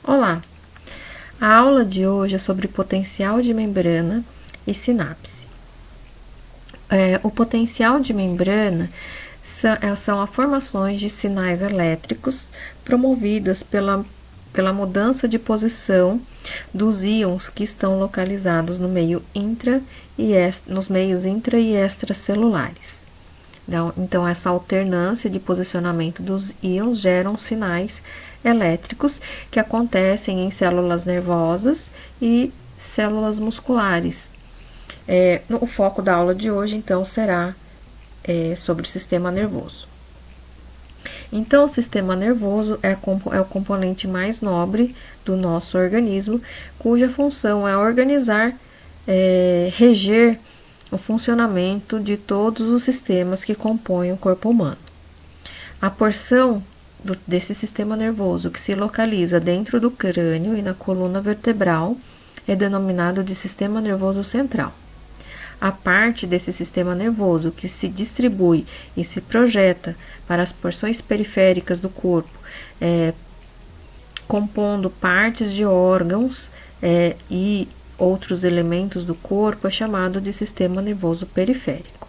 Olá! A aula de hoje é sobre potencial de membrana e sinapse. O potencial de membrana são as formações de sinais elétricos promovidas pela mudança de posição dos íons que estão localizados no meio nos meios intra e extracelulares. Então, essa alternância de posicionamento dos íons geram sinais elétricos que acontecem em células nervosas e células musculares. O foco da aula de hoje, então, será sobre o sistema nervoso. Então, o sistema nervoso é o componente mais nobre do nosso organismo, cuja função é organizar, reger o funcionamento de todos os sistemas que compõem o corpo humano. A porção desse sistema nervoso que se localiza dentro do crânio e na coluna vertebral é denominado de sistema nervoso central. A parte desse sistema nervoso que se distribui e se projeta para as porções periféricas do corpo, compondo partes de órgãos e outros elementos do corpo, é chamado de sistema nervoso periférico.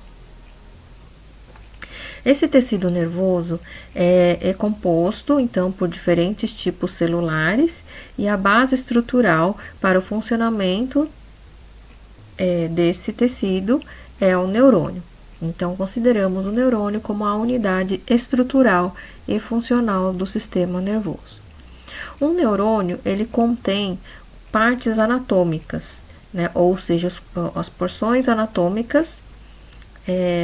Esse tecido nervoso é composto, então, por diferentes tipos celulares e a base estrutural para o funcionamento desse tecido é o neurônio. Então, consideramos o neurônio como a unidade estrutural e funcional do sistema nervoso. Um neurônio, ele contém partes anatômicas, ou seja, as porções anatômicas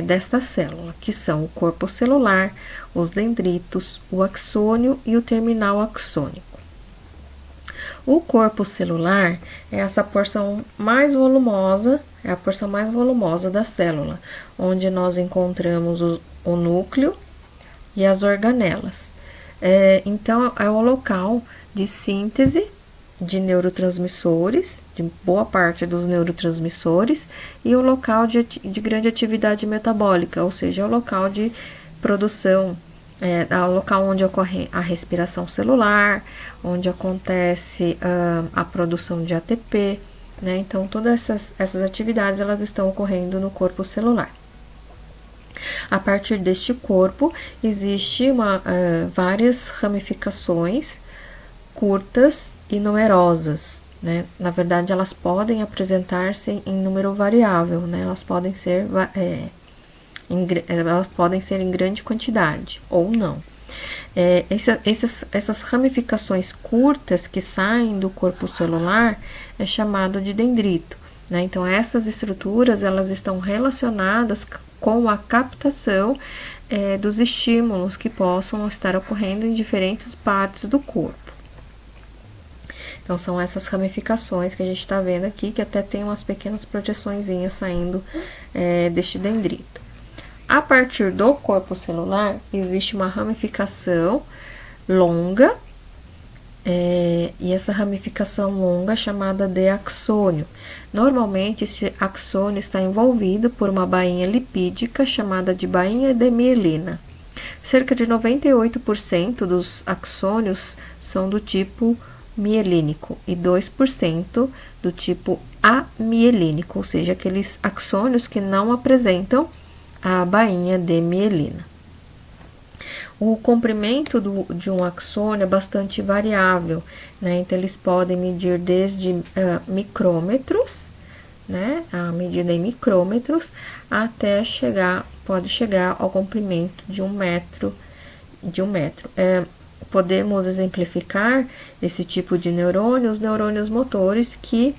desta célula, que são o corpo celular, os dendritos, o axônio e o terminal axônico. O corpo celular é essa porção mais volumosa, é a porção mais volumosa da célula, onde nós encontramos o núcleo e as organelas. Então, é o local de síntese de neurotransmissores, de boa parte dos neurotransmissores, e o local de grande atividade metabólica, ou seja, o local de produção, o local onde ocorre a respiração celular, onde acontece a produção de ATP, Então, todas essas atividades, elas estão ocorrendo no corpo celular. A partir deste corpo, existe várias ramificações curtas e numerosas, Na verdade, elas podem apresentar-se em número variável, Elas podem ser em grande quantidade ou não. Essas ramificações curtas que saem do corpo celular é chamado de dendrito, Então, essas estruturas, elas estão relacionadas com a captação dos estímulos que possam estar ocorrendo em diferentes partes do corpo. Então, são essas ramificações que a gente está vendo aqui, que até tem umas pequenas projeçõezinhas saindo deste dendrito. A partir do corpo celular, existe uma ramificação longa, e essa ramificação longa é chamada de axônio. Normalmente, esse axônio está envolvido por uma bainha lipídica chamada de bainha de mielina. Cerca de 98% dos axônios são do tipo mielínico e 2% do tipo amielínico, ou seja, aqueles axônios que não apresentam a bainha de mielina. O comprimento de um axônio é bastante variável, Então, eles podem medir desde micrômetros, a medida em micrômetros, até pode chegar ao comprimento de um metro. Podemos exemplificar esse tipo de neurônio, os neurônios motores que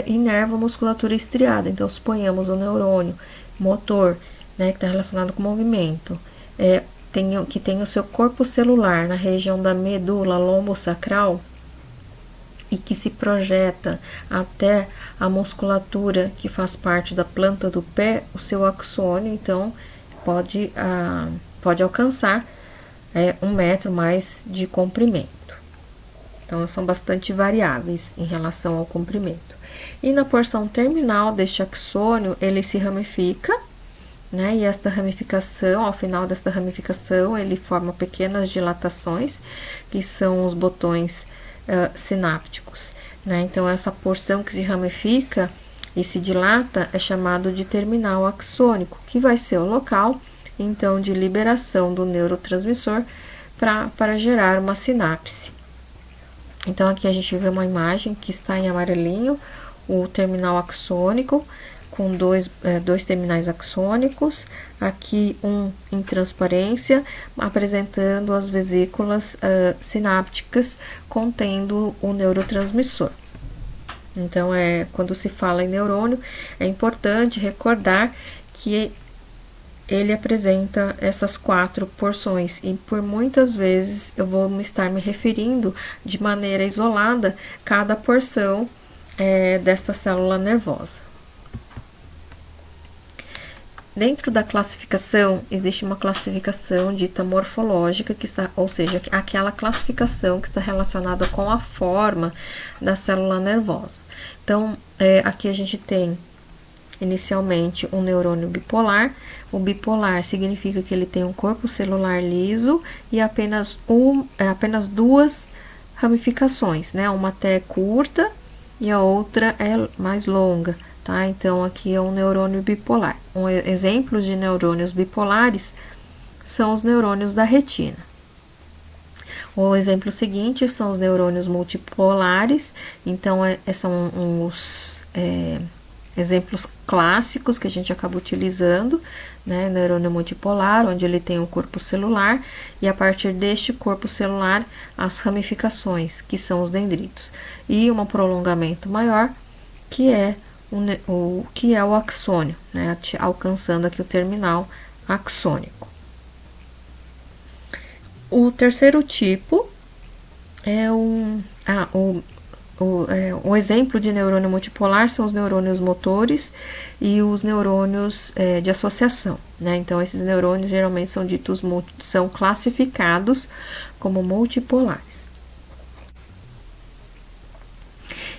inervam a musculatura estriada. Então, suponhamos um neurônio motor, que está relacionado com o movimento, que tem o seu corpo celular na região da medula lombosacral e que se projeta até a musculatura que faz parte da planta do pé, o seu axônio, então, pode alcançar 1 metro mais de comprimento. Então, são bastante variáveis em relação ao comprimento. E na porção terminal deste axônio, ele se ramifica, E esta ramificação, ao final desta ramificação, ele forma pequenas dilatações, que são os botões sinápticos, né? Então, essa porção que se ramifica e se dilata é chamado de terminal axônico, que vai ser o local, então, de liberação do neurotransmissor para gerar uma sinapse. Então, aqui a gente vê uma imagem que está em amarelinho, o terminal axônico, com dois terminais axônicos, aqui um em transparência, apresentando as vesículas sinápticas contendo o neurotransmissor. Então, quando se fala em neurônio, é importante recordar que ele apresenta essas 4 porções e por muitas vezes eu vou estar me referindo de maneira isolada cada porção desta célula nervosa. Dentro da classificação, existe uma classificação dita morfológica, ou seja, aquela classificação que está relacionada com a forma da célula nervosa. Então, aqui a gente tem inicialmente um neurônio bipolar. O bipolar significa que ele tem um corpo celular liso e apenas 2 ramificações, né? Uma até curta e a outra é mais longa, tá? Então, aqui é um neurônio bipolar. Um exemplo de neurônios bipolares são os neurônios da retina. O exemplo seguinte são os neurônios multipolares. Então, são os exemplos clássicos que a gente acaba utilizando, né? Neurônio multipolar, onde ele tem um corpo celular, e a partir deste corpo celular, as ramificações, que são os dendritos, e um prolongamento maior, que é o axônio, né? Alcançando aqui o terminal axônico. O terceiro tipo é o exemplo de neurônio multipolar são os neurônios motores e os neurônios de associação, né? Então, esses neurônios geralmente são classificados como multipolares.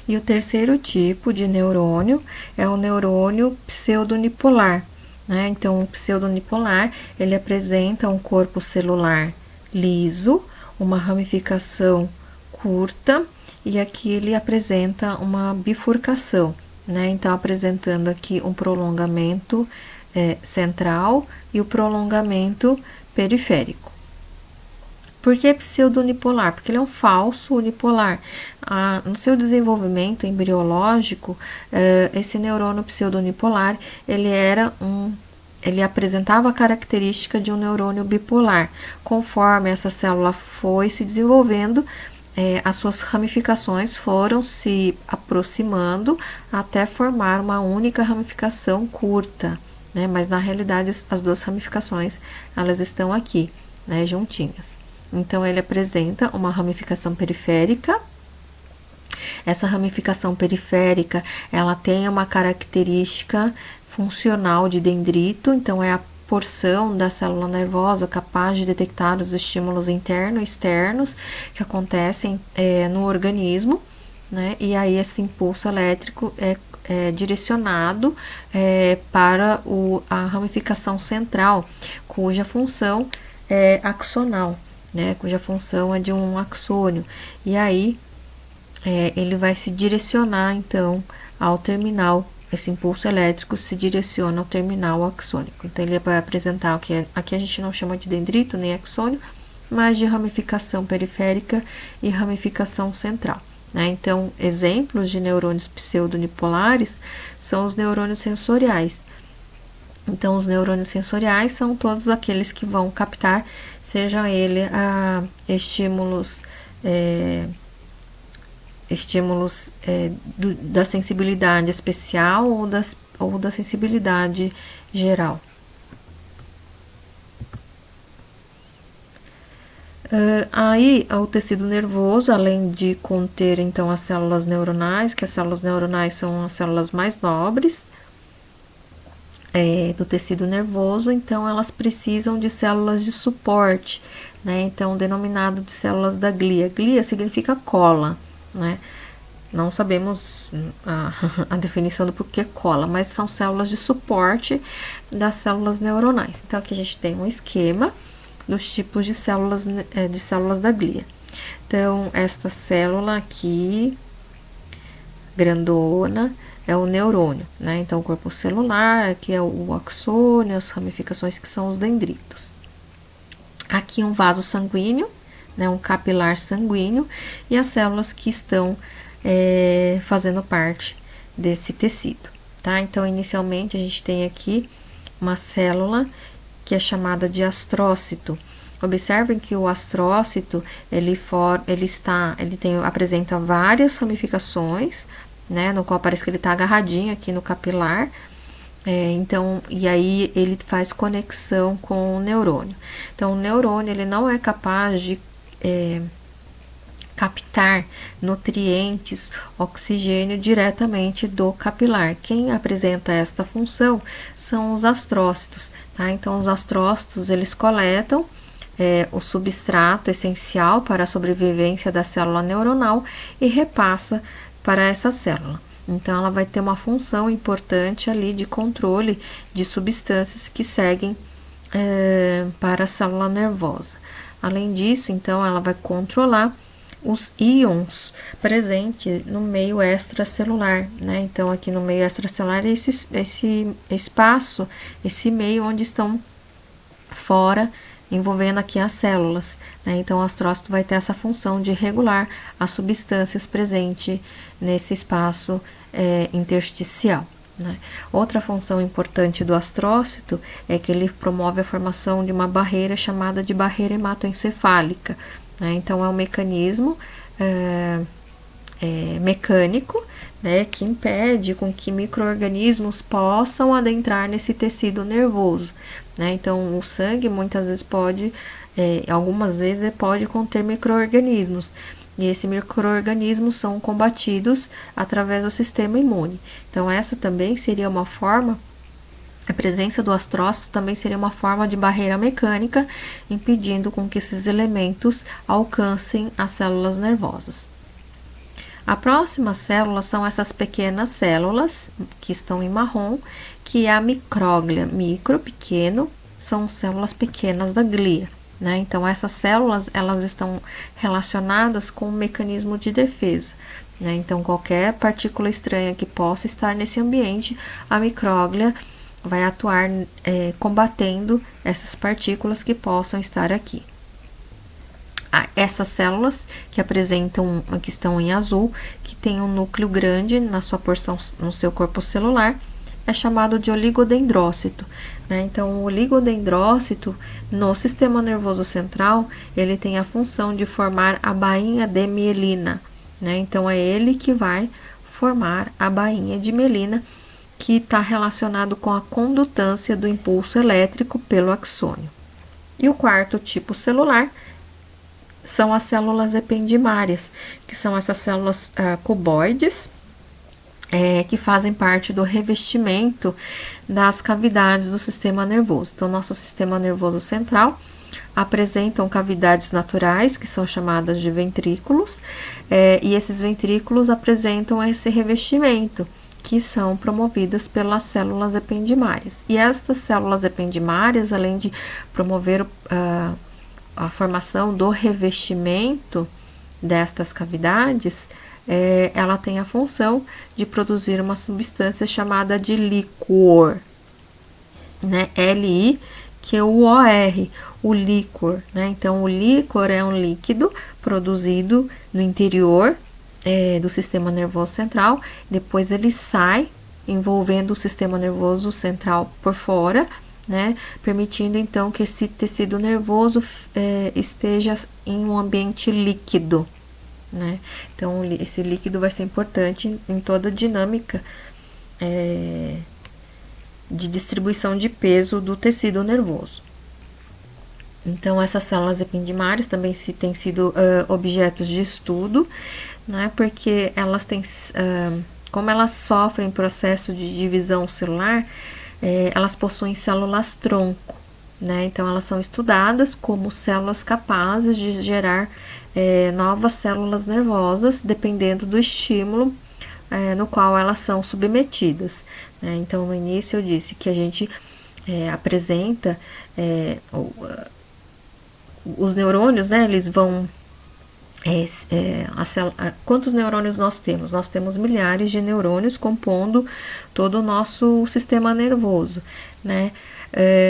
E o terceiro tipo de neurônio é o neurônio pseudonipolar, né? Então, o pseudonipolar, ele apresenta um corpo celular liso, uma ramificação curta, e aqui ele apresenta uma bifurcação, né? Então, apresentando aqui um prolongamento central e o prolongamento periférico. Por que pseudonipolar? Porque ele é um falso unipolar. No seu desenvolvimento embriológico, esse neurônio pseudonipolar, ele apresentava a característica de um neurônio bipolar. Conforme essa célula foi se desenvolvendo, as suas ramificações foram se aproximando até formar uma única ramificação curta, né? Mas na realidade as 2 ramificações elas estão aqui, né, juntinhas. Então, ele apresenta uma ramificação periférica. Essa ramificação periférica, ela tem uma característica funcional de dendrito, então é a porção da célula nervosa capaz de detectar os estímulos internos e externos que acontecem no organismo, né? E aí esse impulso elétrico é direcionado para a ramificação central, cuja função é axonal, né? Cuja função é de um axônio. E aí ele vai se direcionar então ao terminal. Esse impulso elétrico se direciona ao terminal axônico. Então, ele vai apresentar o que aqui a gente não chama de dendrito nem axônio, mas de ramificação periférica e ramificação central, né? Então, exemplos de neurônios pseudonipolares são os neurônios sensoriais. Então, os neurônios sensoriais são todos aqueles que vão captar, seja ele estímulos da sensibilidade especial ou da sensibilidade geral. Aí, o tecido nervoso, além de conter, então, as células neuronais, que as células neuronais são as células mais nobres do tecido nervoso, então, elas precisam de células de suporte, né? Então, denominado de células da glia. Glia significa cola, né? Não sabemos a definição do porquê cola, mas são células de suporte das células neuronais. Então, aqui a gente tem um esquema dos tipos de células da glia. Então, esta célula aqui, grandona, é o neurônio, né? Então, o corpo celular, aqui é o axônio, as ramificações que são os dendritos. Aqui um vaso sanguíneo, né? Um capilar sanguíneo, e as células que estão fazendo parte desse tecido, tá? Então, inicialmente, a gente tem aqui uma célula que é chamada de astrócito. Observem que o astrócito, apresenta várias ramificações, né? No qual parece que ele está agarradinho aqui no capilar. Então, e aí ele faz conexão com o neurônio. Então, o neurônio, ele não é capaz de captar nutrientes, oxigênio diretamente do capilar. Quem apresenta esta função são os astrócitos, tá? Então, os astrócitos, eles coletam o substrato essencial para a sobrevivência da célula neuronal e repassa para essa célula. Então, ela vai ter uma função importante ali de controle de substâncias que seguem para a célula nervosa. Além disso, então, ela vai controlar os íons presentes no meio extracelular, né? Então, aqui no meio extracelular, esse espaço, esse meio onde estão fora, envolvendo aqui as células, né? Então, o astrócito vai ter essa função de regular as substâncias presentes nesse espaço intersticial, né? Outra função importante do astrócito é que ele promove a formação de uma barreira chamada de barreira hematoencefálica, né? Então, é um mecanismo mecânico, né, que impede com que micro-organismos possam adentrar nesse tecido nervoso, né? Então, o sangue muitas vezes algumas vezes pode conter micro-organismos, e esses micro-organismos são combatidos através do sistema imune. Então, essa também seria uma forma, a presença do astrócito também seria uma forma de barreira mecânica, impedindo com que esses elementos alcancem as células nervosas. A próxima célula são essas pequenas células, que estão em marrom, que é a micróglia. Micro, pequeno, são células pequenas da glia, né? Então, essas células, elas estão relacionadas com o mecanismo de defesa, né? Então, qualquer partícula estranha que possa estar nesse ambiente, a micróglia vai atuar combatendo essas partículas que possam estar aqui. Essas células que estão em azul, que tem um núcleo grande na sua porção, no seu corpo celular, é chamado de oligodendrócito, né? Então, o oligodendrócito, no sistema nervoso central, ele tem a função de formar a bainha de mielina, né? Então, é ele que vai formar a bainha de mielina, que está relacionado com a condutância do impulso elétrico pelo axônio. E o quarto tipo celular são as células ependimárias, que são essas células cuboides, que fazem parte do revestimento das cavidades do sistema nervoso. Então, nosso sistema nervoso central apresentam cavidades naturais, que são chamadas de ventrículos, e esses ventrículos apresentam esse revestimento, que são promovidas pelas células ependimárias. E estas células ependimárias, além de promover a formação do revestimento destas cavidades, ela tem a função de produzir uma substância chamada de líquor, né? L-I-Q-U-O-R, o líquor, né? Então, o líquor é um líquido produzido no interior do sistema nervoso central, depois ele sai envolvendo o sistema nervoso central por fora, né, permitindo então que esse tecido nervoso esteja em um ambiente líquido, né? Então, esse líquido vai ser importante em toda a dinâmica de distribuição de peso do tecido nervoso. Então, essas células ependimárias também têm sido objetos de estudo, né, porque elas têm, como elas sofrem processo de divisão celular, elas possuem células-tronco, né? Então, elas são estudadas como células capazes de gerar novas células nervosas, dependendo do estímulo no qual elas são submetidas, né? Então, no início eu disse que a gente apresenta os neurônios, né? Eles vão Quantos neurônios nós temos? Nós temos milhares de neurônios compondo todo o nosso sistema nervoso, né?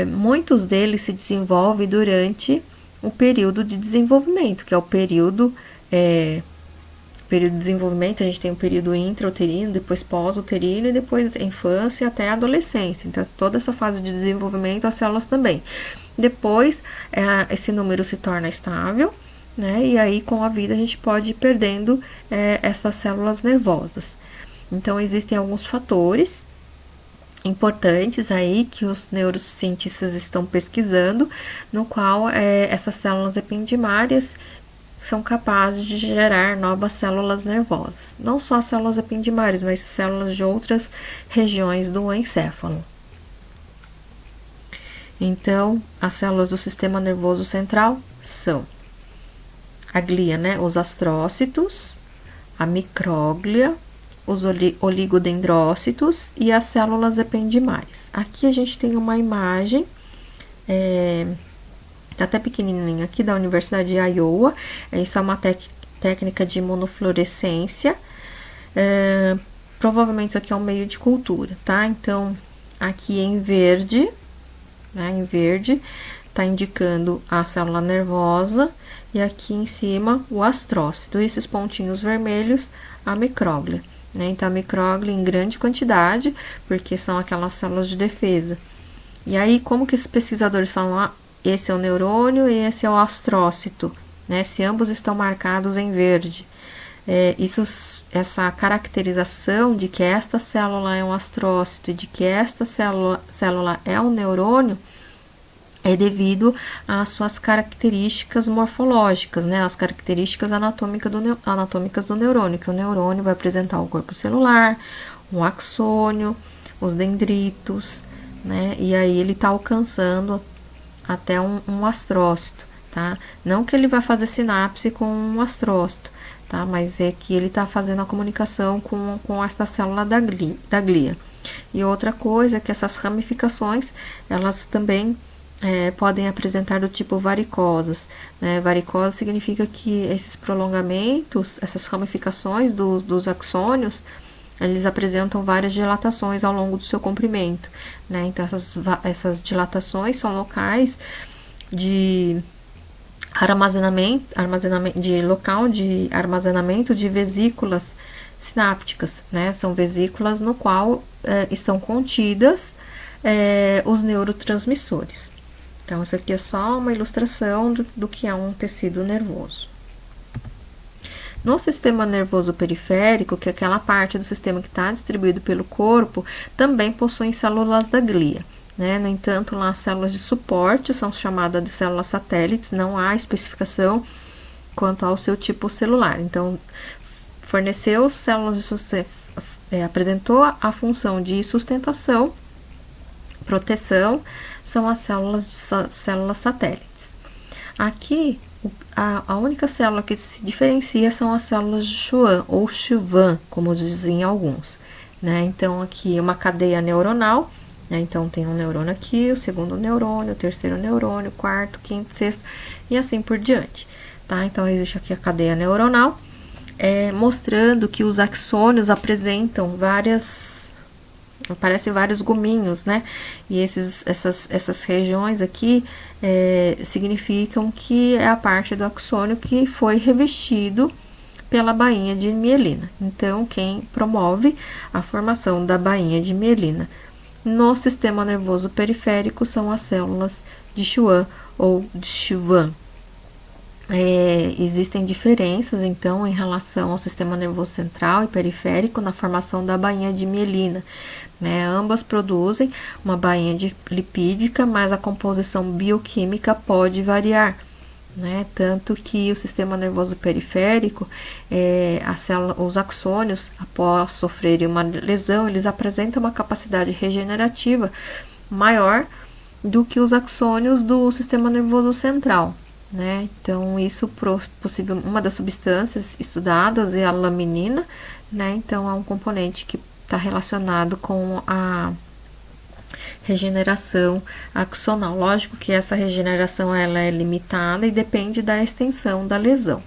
Muitos deles se desenvolvem durante o período de desenvolvimento, que é o período de desenvolvimento. A gente tem o período intrauterino, depois pós-uterino e depois infância até a adolescência. Então, toda essa fase de desenvolvimento, as células também. Depois, esse número se torna estável, né? E aí, com a vida, a gente pode ir perdendo essas células nervosas. Então, existem alguns fatores importantes aí que os neurocientistas estão pesquisando, no qual essas células ependimárias são capazes de gerar novas células nervosas. Não só células ependimárias, mas células de outras regiões do encéfalo. Então, as células do sistema nervoso central são a glia, né? Os astrócitos, a micróglia, os oligodendrócitos e as células ependimárias. Aqui a gente tem uma imagem até pequenininha aqui da Universidade de Iowa. Isso é uma técnica de imunofluorescência. Provavelmente isso aqui é um meio de cultura, tá? Então, aqui em verde, né? Em verde, tá indicando a célula nervosa, e aqui em cima o astrócito. E esses pontinhos vermelhos, a micróglia, né? Então, a micróglia em grande quantidade, porque são aquelas células de defesa. E aí, como que esses pesquisadores falam, esse é o neurônio e esse é o astrócito, né? Se ambos estão marcados em verde. Essa caracterização de que esta célula é um astrócito e de que esta célula é um neurônio é devido às suas características morfológicas, né? As características anatômicas do neurônio, que o neurônio vai apresentar o corpo celular, um axônio, os dendritos, né? E aí ele está alcançando até um astrócito, tá? Não que ele vai fazer sinapse com um astrócito, tá? Mas é que ele está fazendo a comunicação com esta célula da glia. E outra coisa é que essas ramificações, elas também podem apresentar do tipo varicosas, né? Varicosa significa que esses prolongamentos, essas ramificações dos axônios, eles apresentam várias dilatações ao longo do seu comprimento, né? Então, essas dilatações são locais de local de armazenamento de vesículas sinápticas, né? São vesículas no qual estão contidas os neurotransmissores. Então, isso aqui é só uma ilustração do que é um tecido nervoso. No sistema nervoso periférico, que é aquela parte do sistema que está distribuído pelo corpo, também possuem células da glia, né? No entanto, lá as células de suporte são chamadas de células satélites, não há especificação quanto ao seu tipo celular. Então, forneceu células apresentou a função de sustentação, proteção, são as células satélites. Aqui, a única célula que se diferencia são as células de Schwann, ou Schwann, como dizem alguns, né? Então, aqui é uma cadeia neuronal, né? Então, tem um neurônio aqui, o segundo neurônio, o terceiro neurônio, quarto, quinto, sexto, e assim por diante, tá? Então, existe aqui a cadeia neuronal, mostrando que os axônios aparecem vários gominhos, né? E essas regiões aqui significam que é a parte do axônio que foi revestido pela bainha de mielina. Então, quem promove a formação da bainha de mielina no sistema nervoso periférico são as células de Schwann ou de Schwann. Existem diferenças, então, em relação ao sistema nervoso central e periférico na formação da bainha de mielina, né? Ambas produzem uma bainha lipídica, mas a composição bioquímica pode variar, né? Tanto que o sistema nervoso periférico, os axônios, após sofrerem uma lesão, eles apresentam uma capacidade regenerativa maior do que os axônios do sistema nervoso central, né? Então, isso uma das substâncias estudadas é a laminina, né? Então, é um componente que está relacionado com a regeneração axonal. Lógico que essa regeneração ela é limitada e depende da extensão da lesão.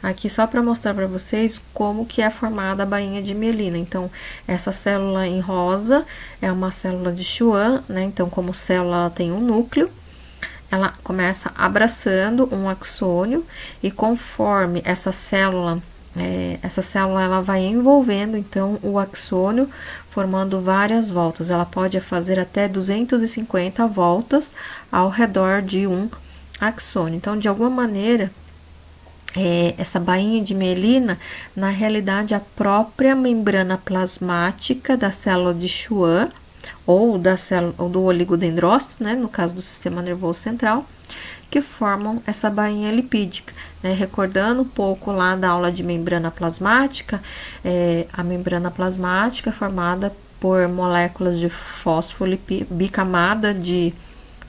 aqui só para mostrar para vocês como que é formada a bainha de mielina. Então, essa célula em rosa é uma célula de Schwann, né? Então, como célula, ela tem um núcleo, ela começa abraçando um axônio, e conforme essa célula ela vai envolvendo, então, o axônio, formando várias voltas. Ela pode fazer até 250 voltas ao redor de um axônio. Então, de alguma maneira, essa bainha de mielina, na realidade, a própria membrana plasmática da célula de Schwann, ou do oligodendrócito, né, no caso do sistema nervoso central, que formam essa bainha lipídica, né? Recordando um pouco lá da aula de membrana plasmática, a membrana plasmática é formada por moléculas de bicamada de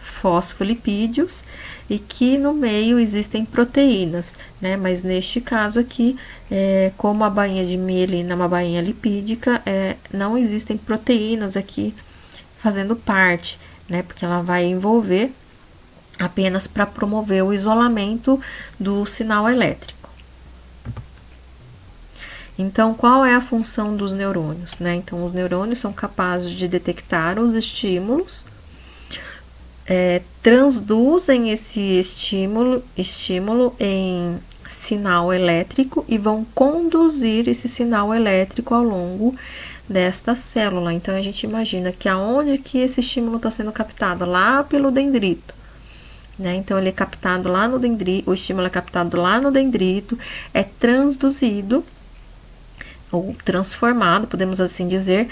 fosfolipídios, e que no meio existem proteínas, né? Mas neste caso aqui, como a bainha de mielina é uma bainha lipídica, não existem proteínas aqui fazendo parte, né? Porque ela vai envolver apenas para promover o isolamento do sinal elétrico. Então, qual é a função dos neurônios, né? Então, os neurônios são capazes de detectar os estímulos, transduzem esse estímulo em sinal elétrico e vão conduzir esse sinal elétrico ao longo desta célula. Então, a gente imagina que aonde que esse estímulo está sendo captado? Lá pelo dendrito, né? Então, ele é captado lá no dendrito, o estímulo é captado lá no dendrito, é transduzido ou transformado, podemos assim dizer,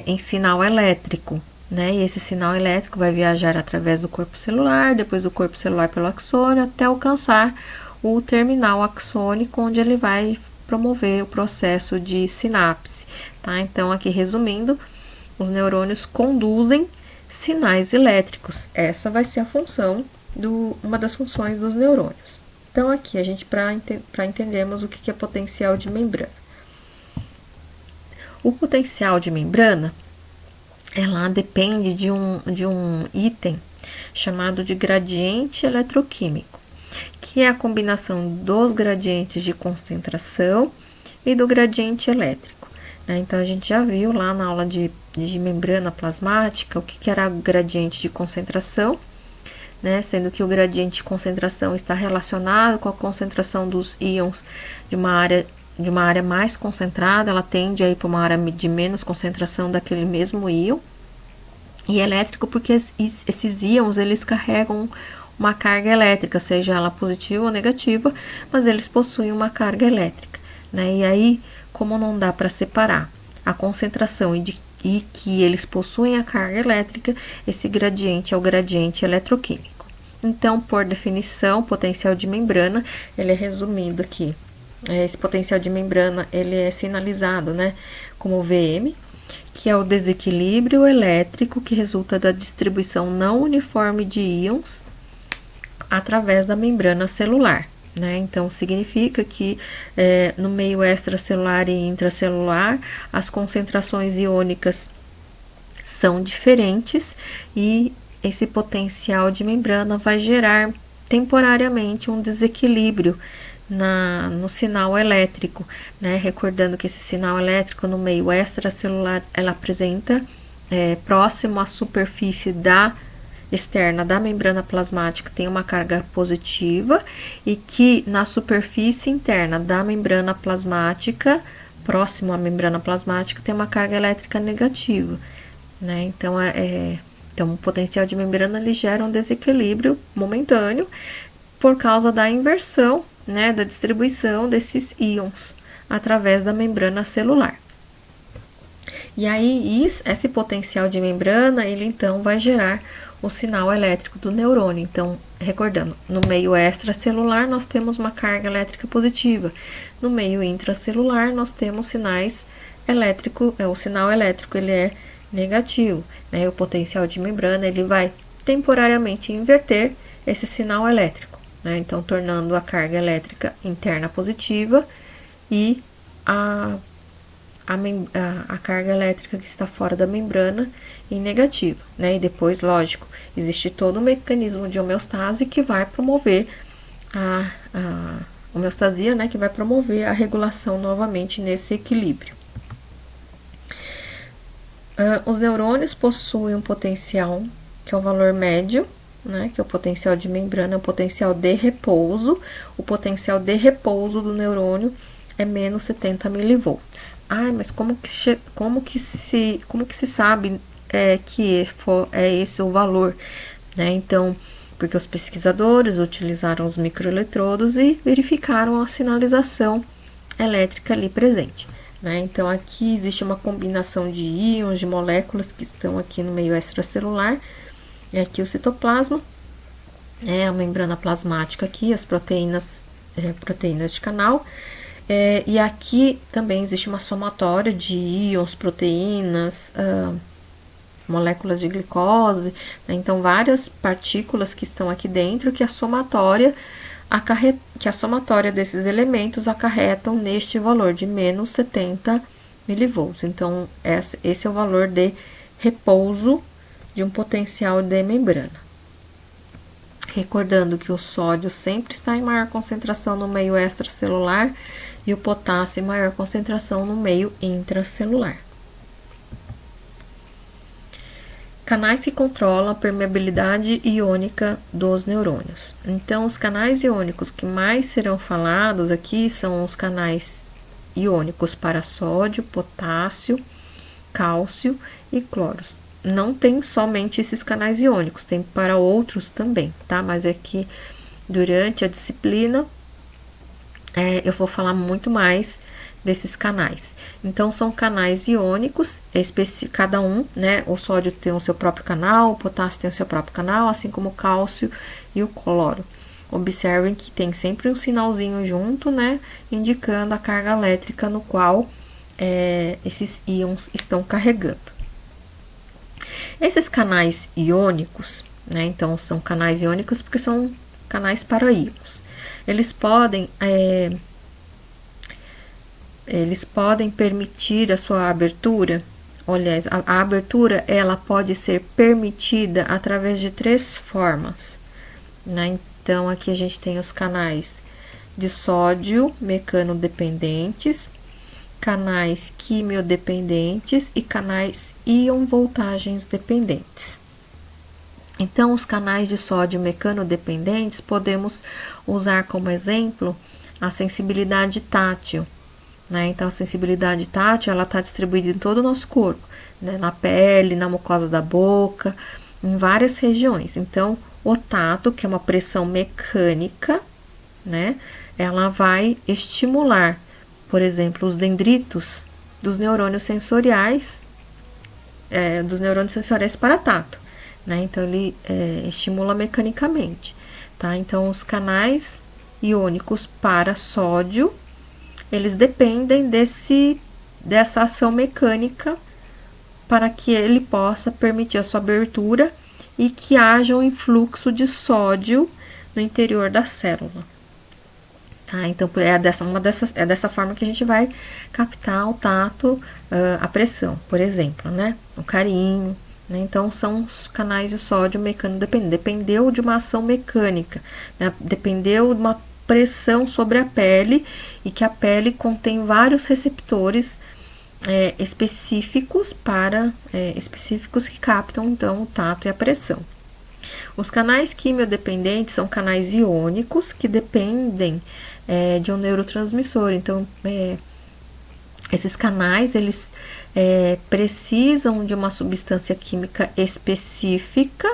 em sinal elétrico, né? E esse sinal elétrico vai viajar através do corpo celular, depois do corpo celular pelo axônio, até alcançar o terminal axônico, onde ele vai promover o processo de sinapse, tá? Então, aqui resumindo, os neurônios conduzem sinais elétricos. Essa vai ser a função uma das funções dos neurônios. Então, aqui a gente, para entendermos o que é potencial de membrana. O potencial de membrana, ela depende de um item chamado de gradiente eletroquímico, que é a combinação dos gradientes de concentração e do gradiente elétrico, né? Então, a gente já viu lá na aula de membrana plasmática o que era gradiente de concentração, né? Sendo que o gradiente de concentração está relacionado com a concentração dos íons de uma área mais concentrada, ela tende a ir para uma área de menos concentração daquele mesmo íon. E elétrico porque esses íons, eles carregam uma carga elétrica, seja ela positiva ou negativa, mas eles possuem uma carga elétrica, né? E aí, como não dá para separar a concentração e que eles possuem a carga elétrica, esse gradiente é o gradiente eletroquímico. Então, por definição, potencial de membrana, ele é resumido aqui. Esse potencial de membrana, ele é sinalizado, né, como VM, que é o desequilíbrio elétrico que resulta da distribuição não uniforme de íons através da membrana celular, né? Então, significa que no meio extracelular e intracelular, as concentrações iônicas são diferentes, e esse potencial de membrana vai gerar temporariamente um desequilíbrio no sinal elétrico, né? Recordando que esse sinal elétrico no meio extracelular, ela apresenta próximo à superfície externa da membrana plasmática, tem uma carga positiva, e que na superfície interna da membrana plasmática, próximo à membrana plasmática, tem uma carga elétrica negativa, né? Então, o potencial de membrana, ele gera um desequilíbrio momentâneo por causa da inversão, né, da distribuição desses íons através da membrana celular. E aí, esse potencial de membrana, ele então vai gerar o sinal elétrico do neurônio. Então, recordando, no meio extracelular nós temos uma carga elétrica positiva, no meio intracelular nós temos sinais elétricos, o sinal elétrico, ele é negativo, né? O potencial de membrana, ele vai temporariamente inverter esse sinal elétrico, né? Então, tornando a carga elétrica interna positiva e a carga elétrica que está fora da membrana em negativa, né? E depois, lógico, existe todo um mecanismo de homeostase que vai promover homeostasia, né, que vai promover a regulação novamente nesse equilíbrio. Os neurônios possuem um potencial, que é o valor médio, né, que é o potencial de membrana, o potencial de repouso. O potencial de repouso do neurônio é menos 70 milivolts. Mas como que se sabe que é esse o valor, né? Então, porque os pesquisadores utilizaram os microeletrodos e verificaram a sinalização elétrica ali presente, né? Então, aqui existe uma combinação de íons, de moléculas que estão aqui no meio extracelular, e aqui o citoplasma, a membrana plasmática aqui, as proteínas de canal, e aqui também existe uma somatória de íons, proteínas, moléculas de glicose, né? Então várias partículas que estão aqui dentro que a somatória desses elementos acarretam neste valor de menos 70 milivolts. Então esse é o valor de repouso de um potencial de membrana. Recordando que o sódio sempre está em maior concentração no meio extracelular e o potássio em maior concentração no meio intracelular. Canais que controlam a permeabilidade iônica dos neurônios. Então, os canais iônicos que mais serão falados aqui são os canais iônicos para sódio, potássio, cálcio e cloro. Não tem somente esses canais iônicos, tem para outros também, tá? Mas aqui, durante a disciplina, eu vou falar muito mais desses canais. Então, são canais iônicos, cada um, né? O sódio tem o seu próprio canal, o potássio tem o seu próprio canal, assim como o cálcio e o cloro. Observem que tem sempre um sinalzinho junto, né? Indicando a carga elétrica no qual esses íons estão carregando. Esses canais iônicos, né? Então, são canais iônicos porque são canais para íons. Eles podem permitir a sua abertura. Olha, a abertura ela pode ser permitida através de 3 formas, né? Então, aqui a gente tem os canais de sódio mecanodependentes, canais quimiodependentes e canais íon-voltagens dependentes. Então, os canais de sódio mecanodependentes podemos usar como exemplo a sensibilidade tátil, né? Então, a sensibilidade tátil ela está distribuída em todo o nosso corpo, né? Na pele, na mucosa da boca, em várias regiões. Então, o tato, que é uma pressão mecânica, né? Ela vai estimular, por exemplo, os dendritos dos neurônios sensoriais, para tato, né? Então, ele estimula mecanicamente, tá? Então, os canais iônicos para sódio, eles dependem dessa ação mecânica para que ele possa permitir a sua abertura e que haja um influxo de sódio no interior da célula. Tá? Então, é dessa forma que a gente vai captar o tato, a pressão, por exemplo, né? O carinho, né? Então, são os canais de sódio mecanodependente. Dependeu de uma ação mecânica, né? Dependeu de uma pressão sobre a pele e que a pele contém vários receptores específicos que captam, então, o tato e a pressão. Os canais quimiodependentes são canais iônicos que dependem de um neurotransmissor. Então, esses canais, eles precisam de uma substância química específica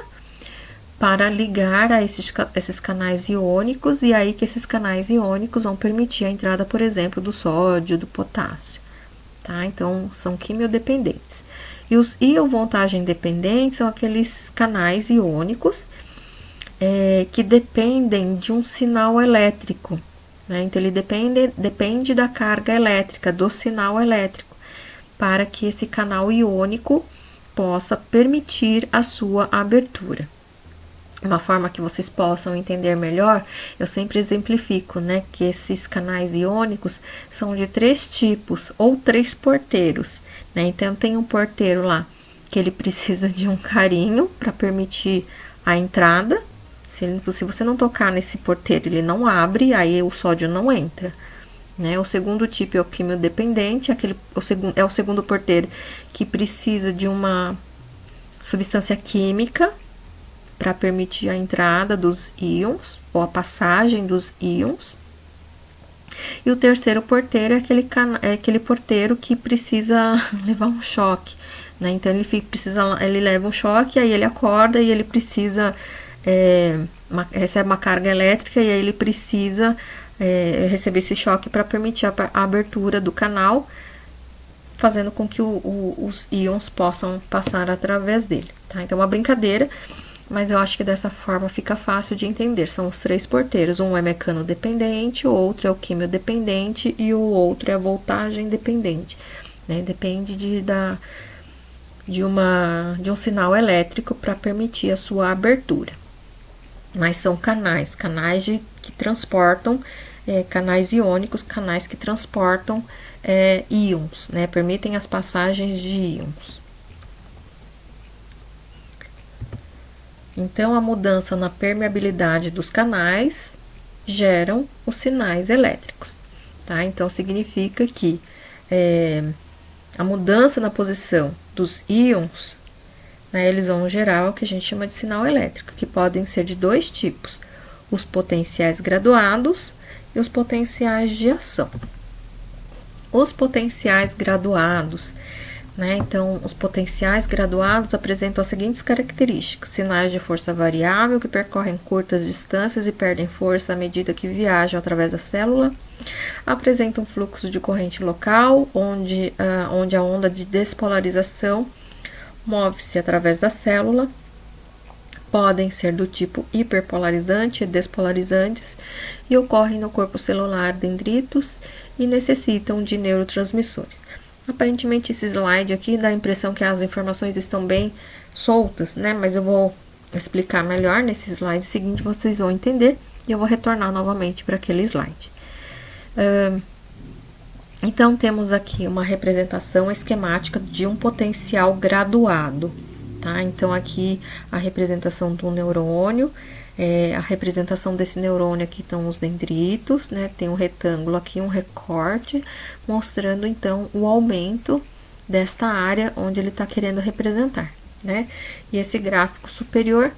para ligar a esses canais iônicos, e aí que esses canais iônicos vão permitir a entrada, por exemplo, do sódio, do potássio, tá? Então, são quimiodependentes. E os ion-voltagem dependentes são aqueles canais iônicos que dependem de um sinal elétrico, né? Então, ele depende da carga elétrica, do sinal elétrico, para que esse canal iônico possa permitir a sua abertura. Uma forma que vocês possam entender melhor, eu sempre exemplifico, né, que esses canais iônicos são de 3 tipos, ou 3 porteiros, né? Então, tem um porteiro lá que ele precisa de um carinho para permitir a entrada, Se você não tocar nesse porteiro, ele não abre, aí o sódio não entra. Né? O segundo tipo é o quimiodependente, é o segundo porteiro que precisa de uma substância química para permitir a entrada dos íons ou a passagem dos íons. E o terceiro porteiro é aquele porteiro que precisa levar um choque, né? Então ele leva um choque, aí ele acorda e ele precisa recebe uma carga elétrica e aí ele precisa receber esse choque para permitir a abertura do canal, fazendo com que os íons possam passar através dele, tá? Então é uma brincadeira, mas eu acho que dessa forma fica fácil de entender. São os três porteiros, um é mecanodependente, o outro é o quimiodependente e o outro é a voltagem dependente, né? Depende de um sinal elétrico para permitir a sua abertura. Mas são canais que transportam, canais iônicos, canais que transportam íons, né? Permitem as passagens de íons. Então, a mudança na permeabilidade dos canais geram os sinais elétricos, tá? Então, significa que a mudança na posição dos íons, né, eles vão gerar o que a gente chama de sinal elétrico, que podem ser de dois tipos: os potenciais graduados e os potenciais de ação. Os potenciais graduados, né? Então, os potenciais graduados apresentam as seguintes características: sinais de força variável que percorrem curtas distâncias e perdem força à medida que viajam através da célula, apresentam fluxo de corrente local, onde a onda de despolarização move-se através da célula, podem ser do tipo hiperpolarizante e despolarizantes e ocorrem no corpo celular dendritos e necessitam de neurotransmissores. Aparentemente esse slide aqui dá a impressão que as informações estão bem soltas, né? Mas eu vou explicar melhor nesse slide seguinte, vocês vão entender, e eu vou retornar novamente para aquele slide. Então, temos aqui uma representação esquemática de um potencial graduado, tá? Então, aqui a representação do neurônio, a representação desse neurônio aqui estão os dendritos, né? Tem um retângulo aqui, um recorte, mostrando então o aumento desta área onde ele está querendo representar, né? E esse gráfico superior,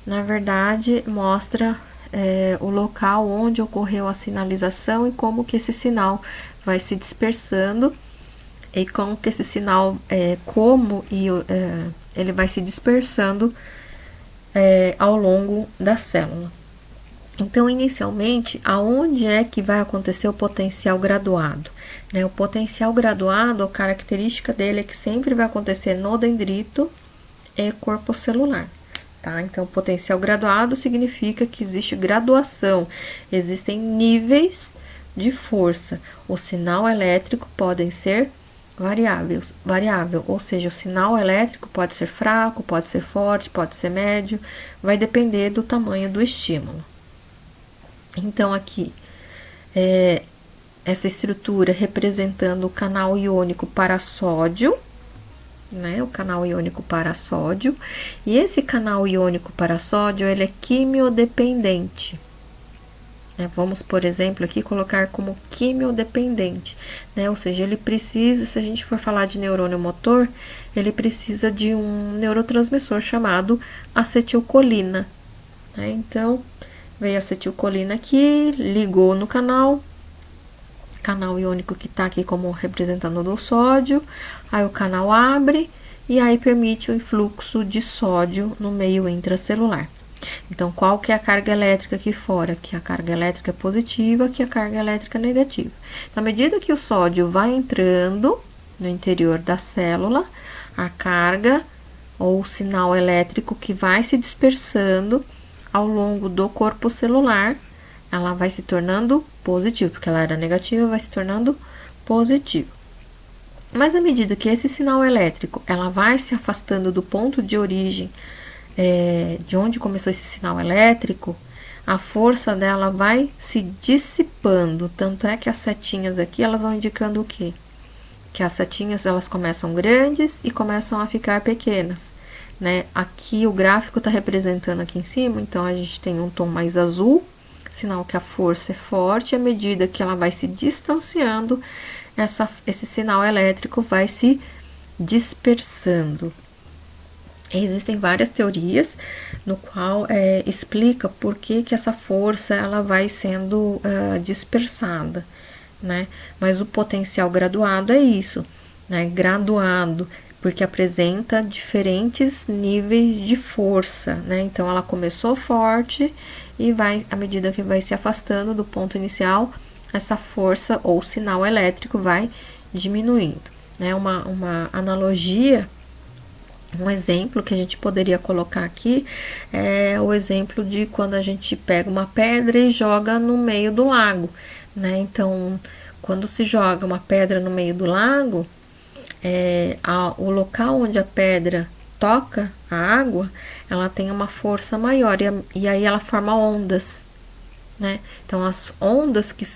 na verdade, mostra o local onde ocorreu a sinalização e como que esse sinal vai se dispersando e como que esse sinal, ele vai se dispersando ao longo da célula. Então, inicialmente, aonde é que vai acontecer o potencial graduado? Né? O potencial graduado, a característica dele é que sempre vai acontecer no dendrito e corpo celular. Tá? Então, potencial graduado significa que existe graduação, existem níveis de força. O sinal elétrico podem ser variável, ou seja, o sinal elétrico pode ser fraco, pode ser forte, pode ser médio, vai depender do tamanho do estímulo. Então, aqui, essa estrutura representando o canal iônico para sódio, né, o canal iônico para sódio, e esse canal iônico para sódio, ele é quimiodependente. Vamos, por exemplo, aqui colocar como quimiodependente, né? Ou seja, ele precisa, se a gente for falar de neurônio motor, ele precisa de um neurotransmissor chamado acetilcolina, né? Então, veio a acetilcolina aqui, ligou no canal iônico que está aqui como representando do sódio, aí o canal abre e aí permite o influxo de sódio no meio intracelular. Então, qual que é a carga elétrica aqui fora? Que a carga elétrica é positiva, que a carga elétrica é negativa. Então, à medida que o sódio vai entrando no interior da célula, a carga ou o sinal elétrico que vai se dispersando ao longo do corpo celular, ela vai se tornando positiva, porque ela era negativa, vai se tornando positiva. Mas à medida que esse sinal elétrico, ela vai se afastando do ponto de origem, de onde começou esse sinal elétrico, a força dela vai se dissipando, tanto é que as setinhas aqui, elas vão indicando o quê? Que as setinhas, elas começam grandes e começam a ficar pequenas, né? Aqui o gráfico está representando aqui em cima, então a gente tem um tom mais azul, sinal que a força é forte. À medida que ela vai se distanciando, esse sinal elétrico vai se dispersando. Existem várias teorias no qual explica por que essa força ela vai sendo dispersada, né? Mas o potencial graduado é isso, né? Graduado, porque apresenta diferentes níveis de força, né? Então ela começou forte e vai, à medida que vai se afastando do ponto inicial, essa força ou sinal elétrico vai diminuindo, né? Uma analogia. Um exemplo que a gente poderia colocar aqui é o exemplo de quando a gente pega uma pedra e joga no meio do lago, né? Então, quando se joga uma pedra no meio do lago, o local onde a pedra toca a água, ela tem uma força maior e aí ela forma ondas, né? Então, as ondas que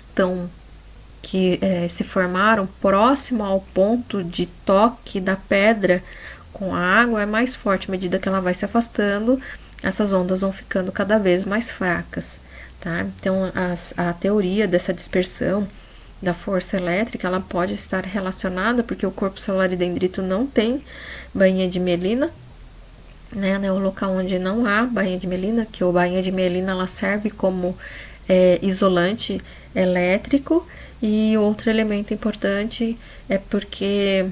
se formaram próximo ao ponto de toque da pedra com a água é mais forte. À medida que ela vai se afastando, essas ondas vão ficando cada vez mais fracas, tá? Então, a teoria dessa dispersão da força elétrica, ela pode estar relacionada porque o corpo celular e dendrito não tem bainha de mielina, né? É o local onde não há bainha de mielina, que a bainha de mielina ela serve como isolante elétrico. E outro elemento importante é porque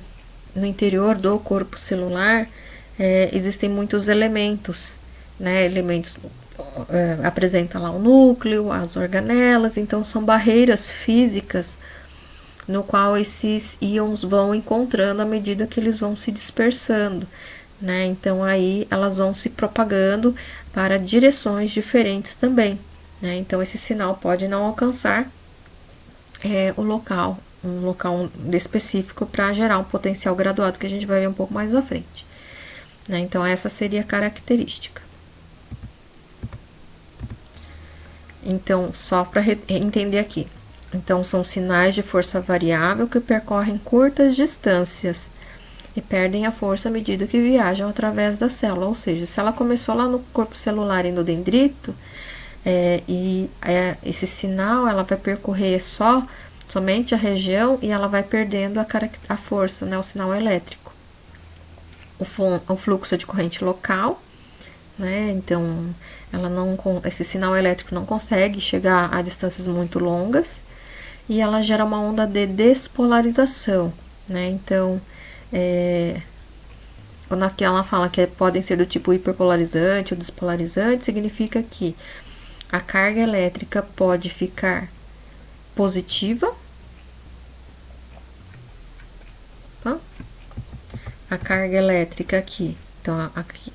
no interior do corpo celular existem muitos elementos, né? Elementos apresenta lá o núcleo, as organelas, então são barreiras físicas no qual esses íons vão encontrando à medida que eles vão se dispersando, né? Então aí elas vão se propagando para direções diferentes também, né? Então esse sinal pode não alcançar um local específico para gerar um potencial graduado que a gente vai ver um pouco mais à frente, né? Então essa seria a característica. Então, só para entender aqui. Então, são sinais de força variável que percorrem curtas distâncias e perdem a força à medida que viajam através da célula. Ou seja, se ela começou lá no corpo celular e no dendrito, esse sinal ela vai percorrer somente a região e ela vai perdendo a força, né, o sinal elétrico. O fluxo é de corrente local, né? Então, esse sinal elétrico não consegue chegar a distâncias muito longas e ela gera uma onda de despolarização, né? Então, quando aqui ela fala que podem ser do tipo hiperpolarizante ou despolarizante, significa que a carga elétrica pode ficar positiva, tá? A carga elétrica aqui, então aqui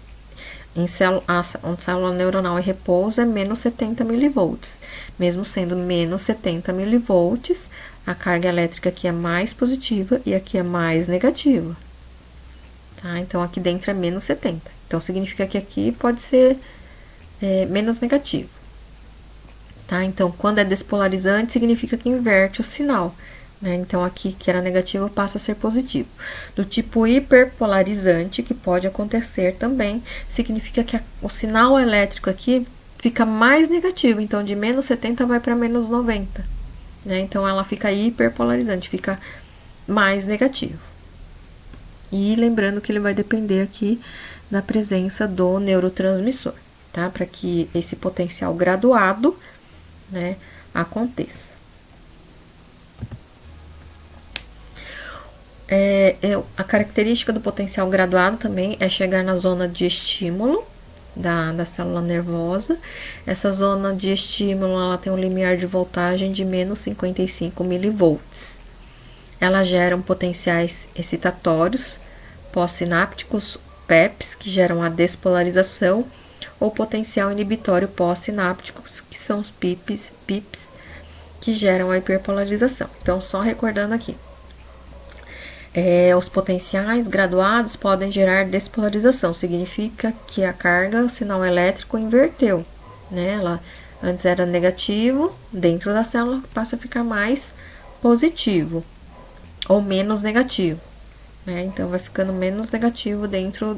em célula neuronal em repouso é menos 70 milivolts. Mesmo sendo menos 70 milivolts, a carga elétrica aqui é mais positiva e aqui é mais negativa, tá? Então, aqui dentro é menos 70. Então, significa que aqui pode ser menos negativo, tá? Então, quando é despolarizante, significa que inverte o sinal, né? Então, aqui que era negativo passa a ser positivo. Do tipo hiperpolarizante, que pode acontecer também, significa que o sinal elétrico aqui fica mais negativo. Então, de menos 70 vai para menos 90, né? Então, ela fica hiperpolarizante, fica mais negativo. E lembrando que ele vai depender aqui da presença do neurotransmissor, tá? Para que esse potencial graduado, né, aconteça. A característica do potencial graduado também é chegar na zona de estímulo da célula nervosa. Essa zona de estímulo ela tem um limiar de voltagem de menos 55 milivolts. Ela gera potenciais excitatórios pós-sinápticos, PEPs, que geram a despolarização, ou potencial inibitório pós-sinápticos, que são os PIPs, que geram a hiperpolarização. Então, só recordando aqui. Os potenciais graduados podem gerar despolarização, significa que a carga, o sinal elétrico inverteu, né? Ela antes era negativo, dentro da célula passa a ficar mais positivo ou menos negativo, né? Então, vai ficando menos negativo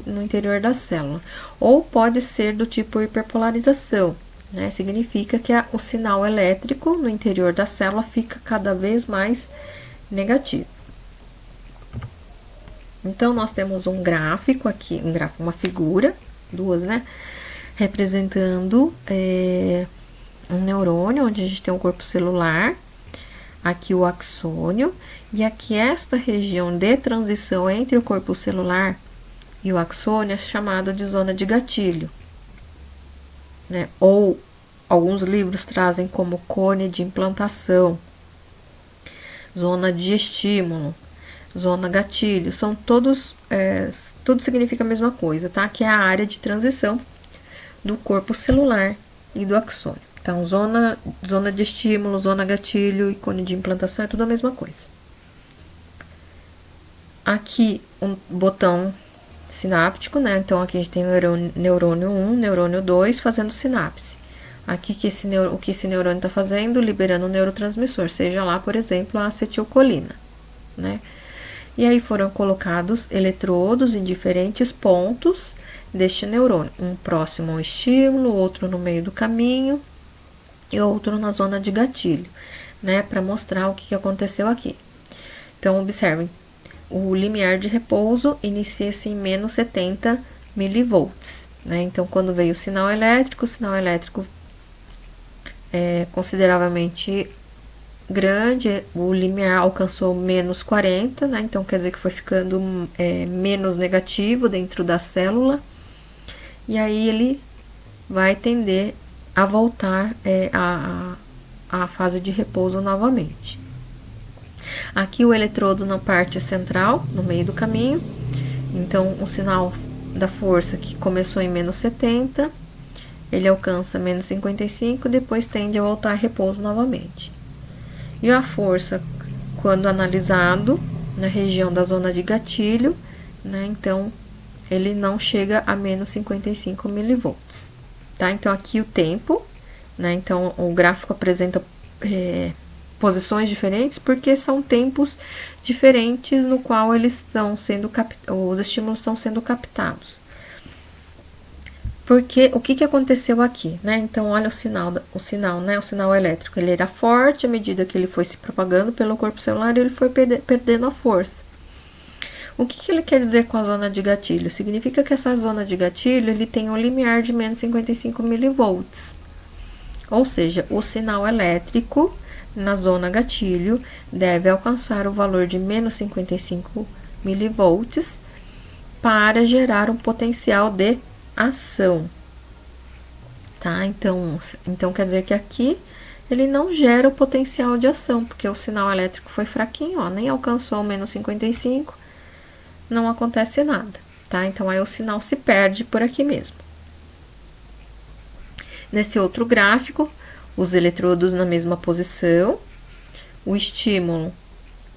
no interior da célula. Ou pode ser do tipo hiperpolarização, né? Significa que o sinal elétrico no interior da célula fica cada vez mais negativo. Então, nós temos um gráfico aqui, uma figura, duas, né? Representando um neurônio, onde a gente tem um corpo celular, aqui o axônio, e aqui esta região de transição entre o corpo celular e o axônio é chamada de zona de gatilho, né? Ou alguns livros trazem como cone de implantação, zona de estímulo, zona gatilho, são todos, tudo significa a mesma coisa, tá? Que é a área de transição do corpo celular e do axônio. Então, zona de estímulo, zona gatilho e cone de implantação é tudo a mesma coisa. Aqui, um botão sináptico, né? Então, aqui a gente tem neurônio 1, neurônio 2 fazendo sinapse. Aqui, o que esse neurônio está fazendo? Liberando um neurotransmissor, seja lá, por exemplo, a acetilcolina, né? E aí foram colocados eletrodos em diferentes pontos deste neurônio. Um próximo ao estímulo, outro no meio do caminho e outro na zona de gatilho, né? Para mostrar o que aconteceu aqui. Então, observem. O limiar de repouso inicia-se em menos 70 milivolts, né? Então, quando veio o sinal elétrico é consideravelmente grande, o limiar alcançou menos 40, né? Então, quer dizer que foi ficando menos negativo dentro da célula, e aí ele vai tender a voltar à fase de repouso novamente. Aqui o eletrodo na parte central, no meio do caminho, então o sinal da força que começou em menos 70, ele alcança menos 55, depois tende a voltar a repouso novamente. E a força, quando analisado na região da zona de gatilho, né, então ele não chega a menos 55 milivolts, tá? Então, aqui o tempo, né, então o gráfico apresenta posições diferentes, porque são tempos diferentes no qual eles estão sendo os estímulos estão sendo captados. Porque o que aconteceu aqui, né? Então, olha o sinal, né? O sinal elétrico, ele era forte à medida que ele foi se propagando pelo corpo celular, ele foi perdendo a força. O que ele quer dizer com a zona de gatilho? Significa que essa zona de gatilho, ele tem um limiar de menos 55 milivolts. Ou seja, o sinal elétrico na zona gatilho deve alcançar o valor de menos 55 milivolts para gerar um potencial de ação, tá? Então quer dizer que aqui ele não gera o potencial de ação, porque o sinal elétrico foi fraquinho, ó, nem alcançou menos 55, não acontece nada, tá? Então aí o sinal se perde por aqui mesmo. Nesse outro gráfico, os eletrodos na mesma posição, o estímulo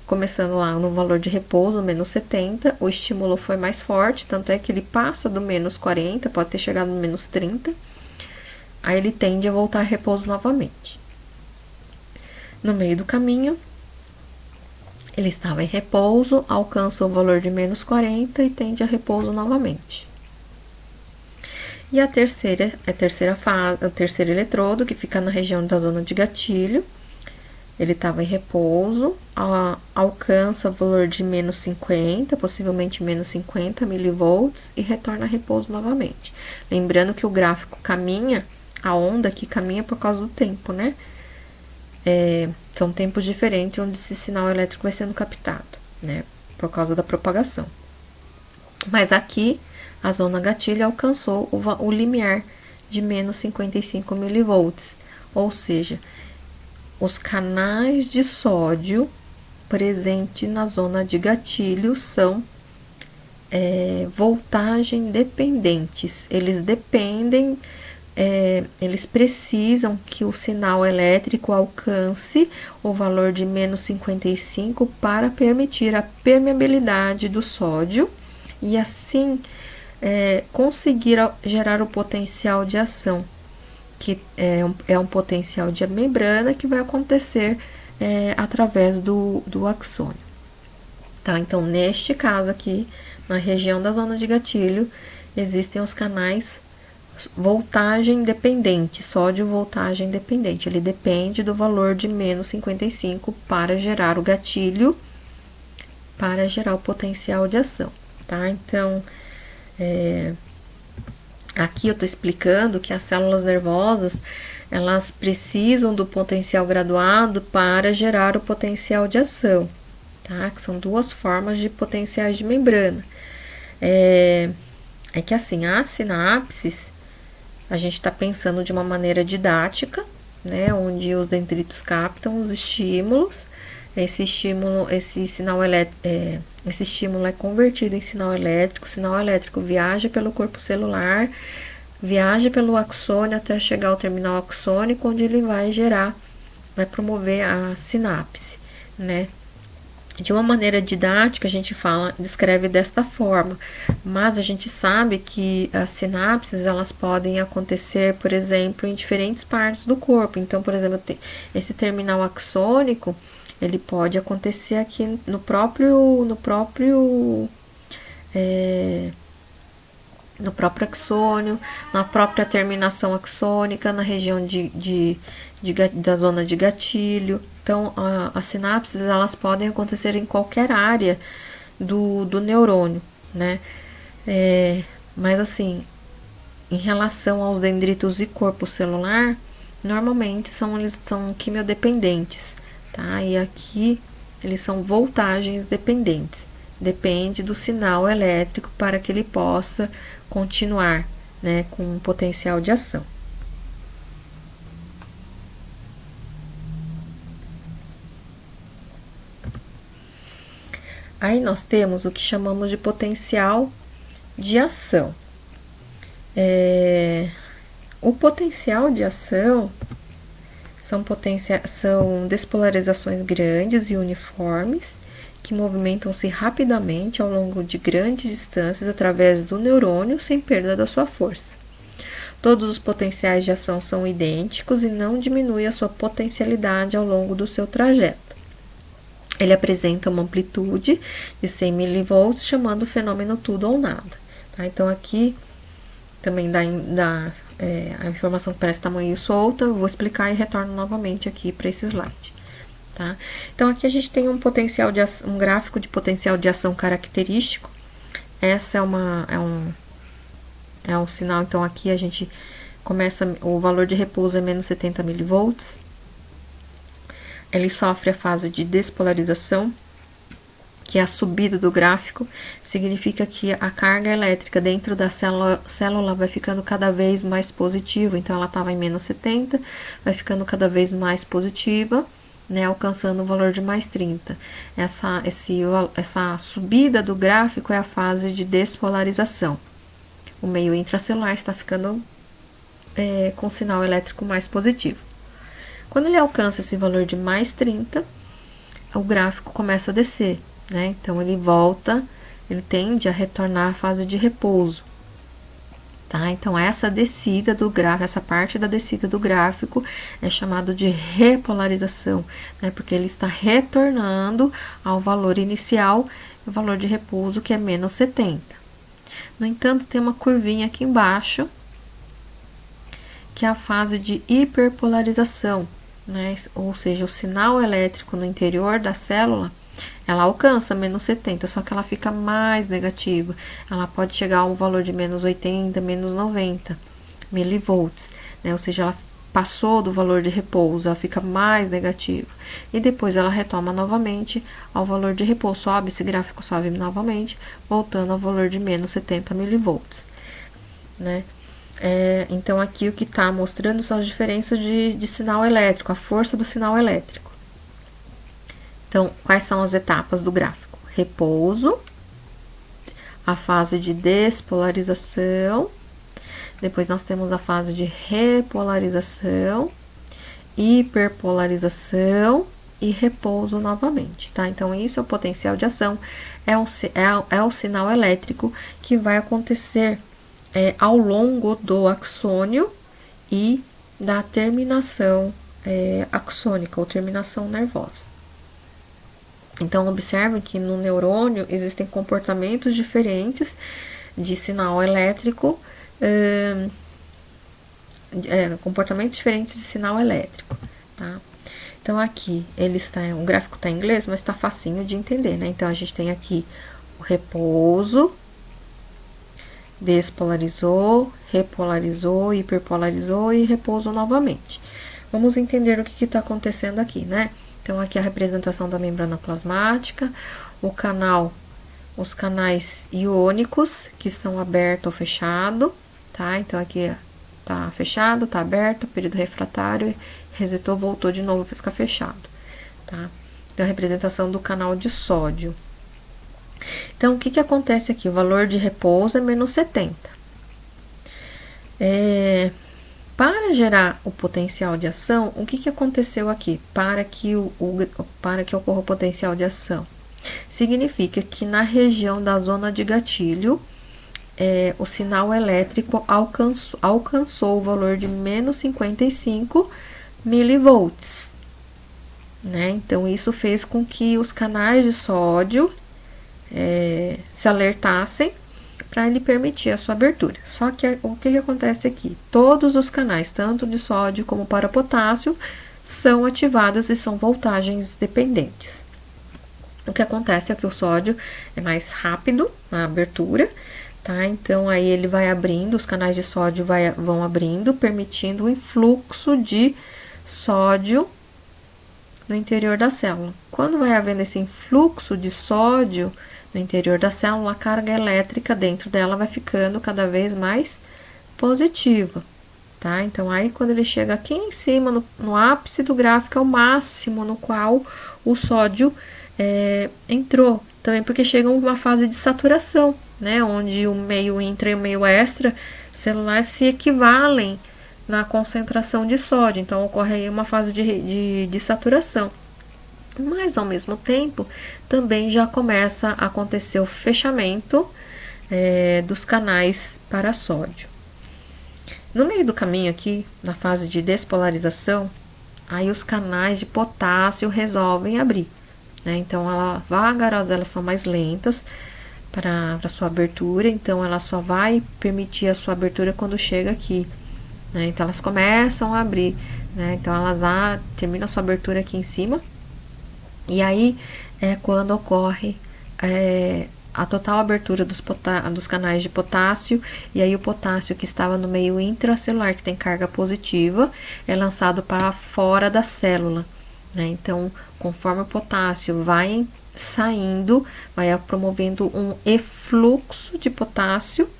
começando lá no valor de repouso, menos 70, o estímulo foi mais forte, tanto é que ele passa do menos 40, pode ter chegado no menos 30, aí ele tende a voltar a repouso novamente. No meio do caminho, ele estava em repouso, alcança o valor de menos 40 e tende a repouso novamente. E a terceira fase, o terceiro eletrodo, que fica na região da zona de gatilho, ele estava em repouso, alcança o valor de menos 50, possivelmente menos 50 milivolts, e retorna a repouso novamente. Lembrando que o gráfico caminha, a onda aqui caminha por causa do tempo, né? São tempos diferentes onde esse sinal elétrico vai sendo captado, né? Por causa da propagação. Mas aqui, a zona gatilho alcançou o limiar de menos 55 milivolts, ou seja, os canais de sódio presentes na zona de gatilho são voltagem dependentes. Eles dependem, eles precisam que o sinal elétrico alcance o valor de menos 55 para permitir a permeabilidade do sódio e assim conseguir gerar o potencial de ação, que é um potencial de membrana que vai acontecer através do axônio. Tá? Então, neste caso aqui, na região da zona de gatilho, existem os canais voltagem dependente, sódio voltagem dependente. Ele depende do valor de menos 55 para gerar o gatilho, para gerar o potencial de ação, tá? Então, aqui eu tô explicando que as células nervosas, elas precisam do potencial graduado para gerar o potencial de ação, tá? Que são duas formas de potenciais de membrana. É que assim, as sinapses, a gente está pensando de uma maneira didática, né? Onde os dendritos captam os estímulos. Esse estímulo é convertido em sinal elétrico. O sinal elétrico viaja pelo corpo celular, viaja pelo axônio até chegar ao terminal axônico, onde ele vai promover a sinapse, né? De uma maneira didática, a gente descreve desta forma, mas a gente sabe que as sinapses, elas podem acontecer, por exemplo, em diferentes partes do corpo. Então, por exemplo, esse terminal axônico, ele pode acontecer aqui no próprio axônio, na própria terminação axônica, na região da zona de gatilho. Então, as sinapses, elas podem acontecer em qualquer área do neurônio, né? Mas assim, em relação aos dendritos e corpo celular, normalmente eles são quimiodependentes, tá? E aqui eles são voltagens dependentes. Depende do sinal elétrico para que ele possa continuar, né, com um potencial de ação. Aí nós temos o que chamamos de potencial de ação. O potencial de ação são despolarizações grandes e uniformes que movimentam-se rapidamente ao longo de grandes distâncias através do neurônio sem perda da sua força. Todos os potenciais de ação são idênticos e não diminui a sua potencialidade ao longo do seu trajeto. Ele apresenta uma amplitude de 100 mV, chamando o fenômeno tudo ou nada. Tá? Então, aqui também dá a informação que parece tamanho solta, eu vou explicar e retorno novamente aqui para esse slide. Tá? Então, aqui a gente tem um gráfico de potencial de ação característico. Essa é um sinal, então aqui a gente começa, o valor de repouso é menos 70 mV. Ele sofre a fase de despolarização, que é a subida do gráfico, significa que a carga elétrica dentro da célula vai ficando cada vez mais positiva. Então, ela estava em menos 70, vai ficando cada vez mais positiva, né, alcançando o valor de mais 30. Essa subida do gráfico é a fase de despolarização. O meio intracelular está ficando com sinal elétrico mais positivo. Quando ele alcança esse valor de mais 30, o gráfico começa a descer, né? Então, ele tende a retornar à fase de repouso, tá? Então, essa parte da descida do gráfico é chamado de repolarização, né? Porque ele está retornando ao valor inicial, o valor de repouso, que é menos 70. No entanto, tem uma curvinha aqui embaixo, que é a fase de hiperpolarização, né? Ou seja, o sinal elétrico no interior da célula, ela alcança menos 70, só que ela fica mais negativa. Ela pode chegar a um valor de menos 80, menos 90 milivolts, né? Ou seja, ela passou do valor de repouso, ela fica mais negativa. E depois ela retoma novamente ao valor de repouso, esse gráfico sobe novamente, voltando ao valor de menos 70 milivolts, né? Então, aqui o que está mostrando são as diferenças de sinal elétrico, a força do sinal elétrico. Então, quais são as etapas do gráfico? Repouso, a fase de despolarização, depois nós temos a fase de repolarização, hiperpolarização e repouso novamente, tá? Então, isso é o potencial de ação, é o sinal elétrico que vai acontecer ao longo do axônio e da terminação axônica ou terminação nervosa. Então, observe que no neurônio existem comportamentos diferentes de sinal elétrico, comportamentos diferentes de sinal elétrico, tá? Então, aqui, o gráfico está em inglês, mas está facinho de entender, né? Então, a gente tem aqui o repouso, despolarizou, repolarizou, hiperpolarizou e repousou novamente. Vamos entender o que está acontecendo aqui, né? Então, aqui a representação da membrana plasmática, os canais iônicos, que estão aberto ou fechado, tá? Então, aqui tá fechado, tá aberto, período refratário, resetou, voltou de novo para ficar fechado, tá? Então, a representação do canal de sódio. Então, o que acontece aqui? O valor de repouso é menos 70. Para gerar o potencial de ação, o que aconteceu aqui? Para que ocorra o potencial de ação, significa que na região da zona de gatilho, o sinal elétrico alcançou o valor de menos 55 milivolts, né? Então, isso fez com que os canais de sódio se alertassem para ele permitir a sua abertura. Só que o que acontece aqui? Todos os canais, tanto de sódio como para potássio, são ativados e são voltagens dependentes. O que acontece é que o sódio é mais rápido na abertura, tá? Então, aí ele vai abrindo, os canais de sódio vão abrindo, permitindo o influxo de sódio no interior da célula. Quando vai havendo esse influxo de sódio no interior da célula, a carga elétrica dentro dela vai ficando cada vez mais positiva, tá? Então, aí quando ele chega aqui em cima, no ápice do gráfico, é o máximo no qual o sódio entrou. Também porque chega uma fase de saturação, né? Onde o meio intra e o meio extra celular se equivalem na concentração de sódio. Então, ocorre aí uma fase de saturação. Mas, ao mesmo tempo, também já começa a acontecer o fechamento dos canais para sódio. No meio do caminho aqui, na fase de despolarização, aí os canais de potássio resolvem abrir, né? Então, elas são mais lentas para sua abertura, então ela só vai permitir a sua abertura quando chega aqui, né? Então, elas começam a abrir, né? Então, elas terminam a sua abertura aqui em cima. E aí é quando ocorre a total abertura dos canais de potássio, e aí o potássio que estava no meio intracelular, que tem carga positiva, é lançado para fora da célula, né? Então, conforme o potássio vai saindo, vai promovendo um efluxo de potássio,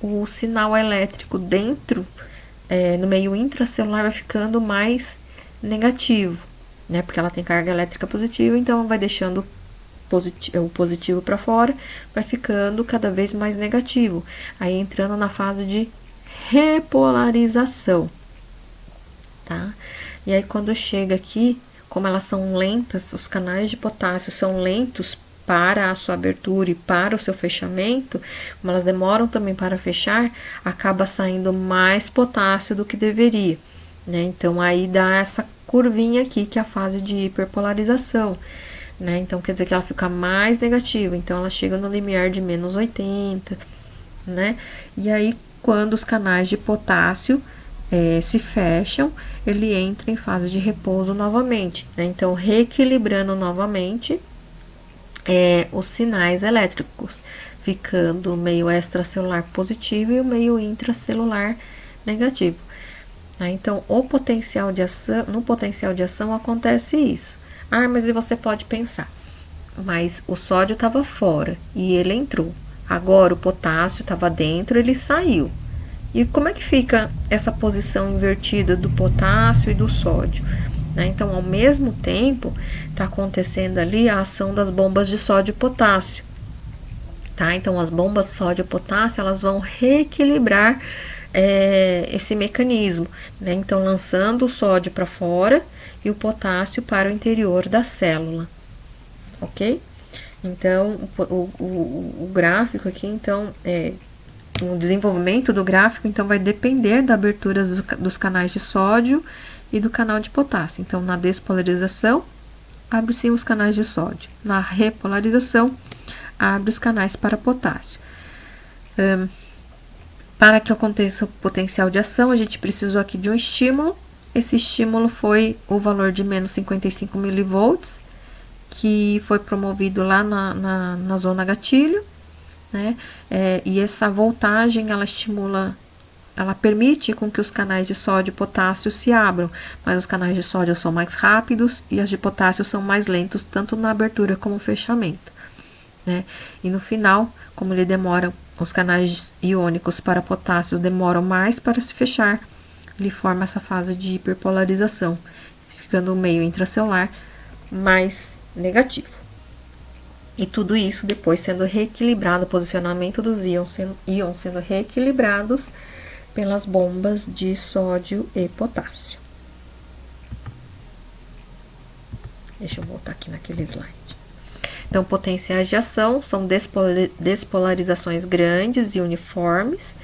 o sinal elétrico dentro, no meio intracelular, vai ficando mais negativo, né? Porque ela tem carga elétrica positiva, então vai deixando o positivo para fora, vai ficando cada vez mais negativo. Aí entrando na fase de repolarização, tá? E aí quando chega aqui, como elas são lentas, os canais de potássio são lentos para a sua abertura e para o seu fechamento, como elas demoram também para fechar, acaba saindo mais potássio do que deveria, né? Então, aí dá essa curvinha aqui, que é a fase de hiperpolarização, né? Então, quer dizer que ela fica mais negativa, então ela chega no limiar de menos 80, né? E aí, quando os canais de potássio se fecham, ele entra em fase de repouso novamente, né? Então, reequilibrando novamente os sinais elétricos, ficando o meio extracelular positivo e o meio intracelular negativo. Então, no potencial de ação acontece isso. Mas você pode pensar, mas o sódio estava fora e ele entrou. Agora o potássio estava dentro, ele saiu. E como é que fica essa posição invertida do potássio e do sódio? Então, ao mesmo tempo, está acontecendo ali a ação das bombas de sódio e potássio, tá? Então, as bombas de sódio e potássio, elas vão reequilibrar esse mecanismo, né? Então, lançando o sódio para fora e o potássio para o interior da célula, ok? Então, o gráfico aqui, então, o desenvolvimento do gráfico, então, vai depender da abertura dos canais de sódio e do canal de potássio. Então, na despolarização, abre-se os canais de sódio. Na repolarização, abre os canais para potássio. Para que aconteça o potencial de ação, a gente precisou aqui de um estímulo. Esse estímulo foi o valor de menos 55 milivolts, que foi promovido lá na zona gatilho, né? E essa voltagem, ela estimula, ela permite com que os canais de sódio e potássio se abram, mas os canais de sódio são mais rápidos e as de potássio são mais lentos, tanto na abertura como no fechamento, né? E no final, como ele demora, os canais iônicos para potássio demoram mais para se fechar, ele forma essa fase de hiperpolarização, ficando o meio intracelular mais negativo. E tudo isso depois sendo reequilibrado, o posicionamento dos íons sendo reequilibrados pelas bombas de sódio e potássio. Deixa eu voltar aqui naquele slide. Então, potenciais de ação são despolarizações grandes e uniformes,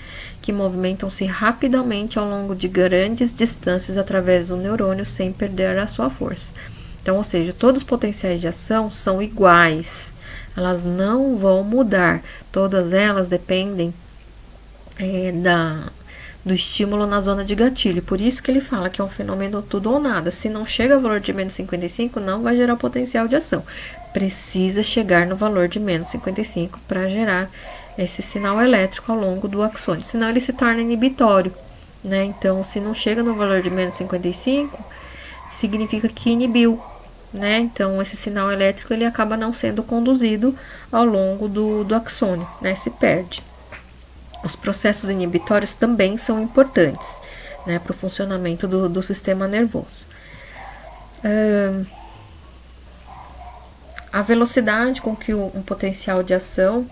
que movimentam-se rapidamente ao longo de grandes distâncias através do neurônio sem perder a sua força. Então, ou seja, todos os potenciais de ação são iguais, elas não vão mudar, todas elas dependem do estímulo na zona de gatilho. Por isso que ele fala que é um fenômeno tudo ou nada. Se não chega ao valor de menos 55, não vai gerar potencial de ação. Precisa chegar no valor de menos 55 para gerar esse sinal elétrico ao longo do axônio. Senão ele se torna inibitório, né? Então, se não chega no valor de menos 55, significa que inibiu, né? Então, esse sinal elétrico ele acaba não sendo conduzido ao longo do axônio, né? Se perde. Os processos inibitórios também são importantes, né, para o funcionamento do sistema nervoso. A velocidade com que um potencial de ação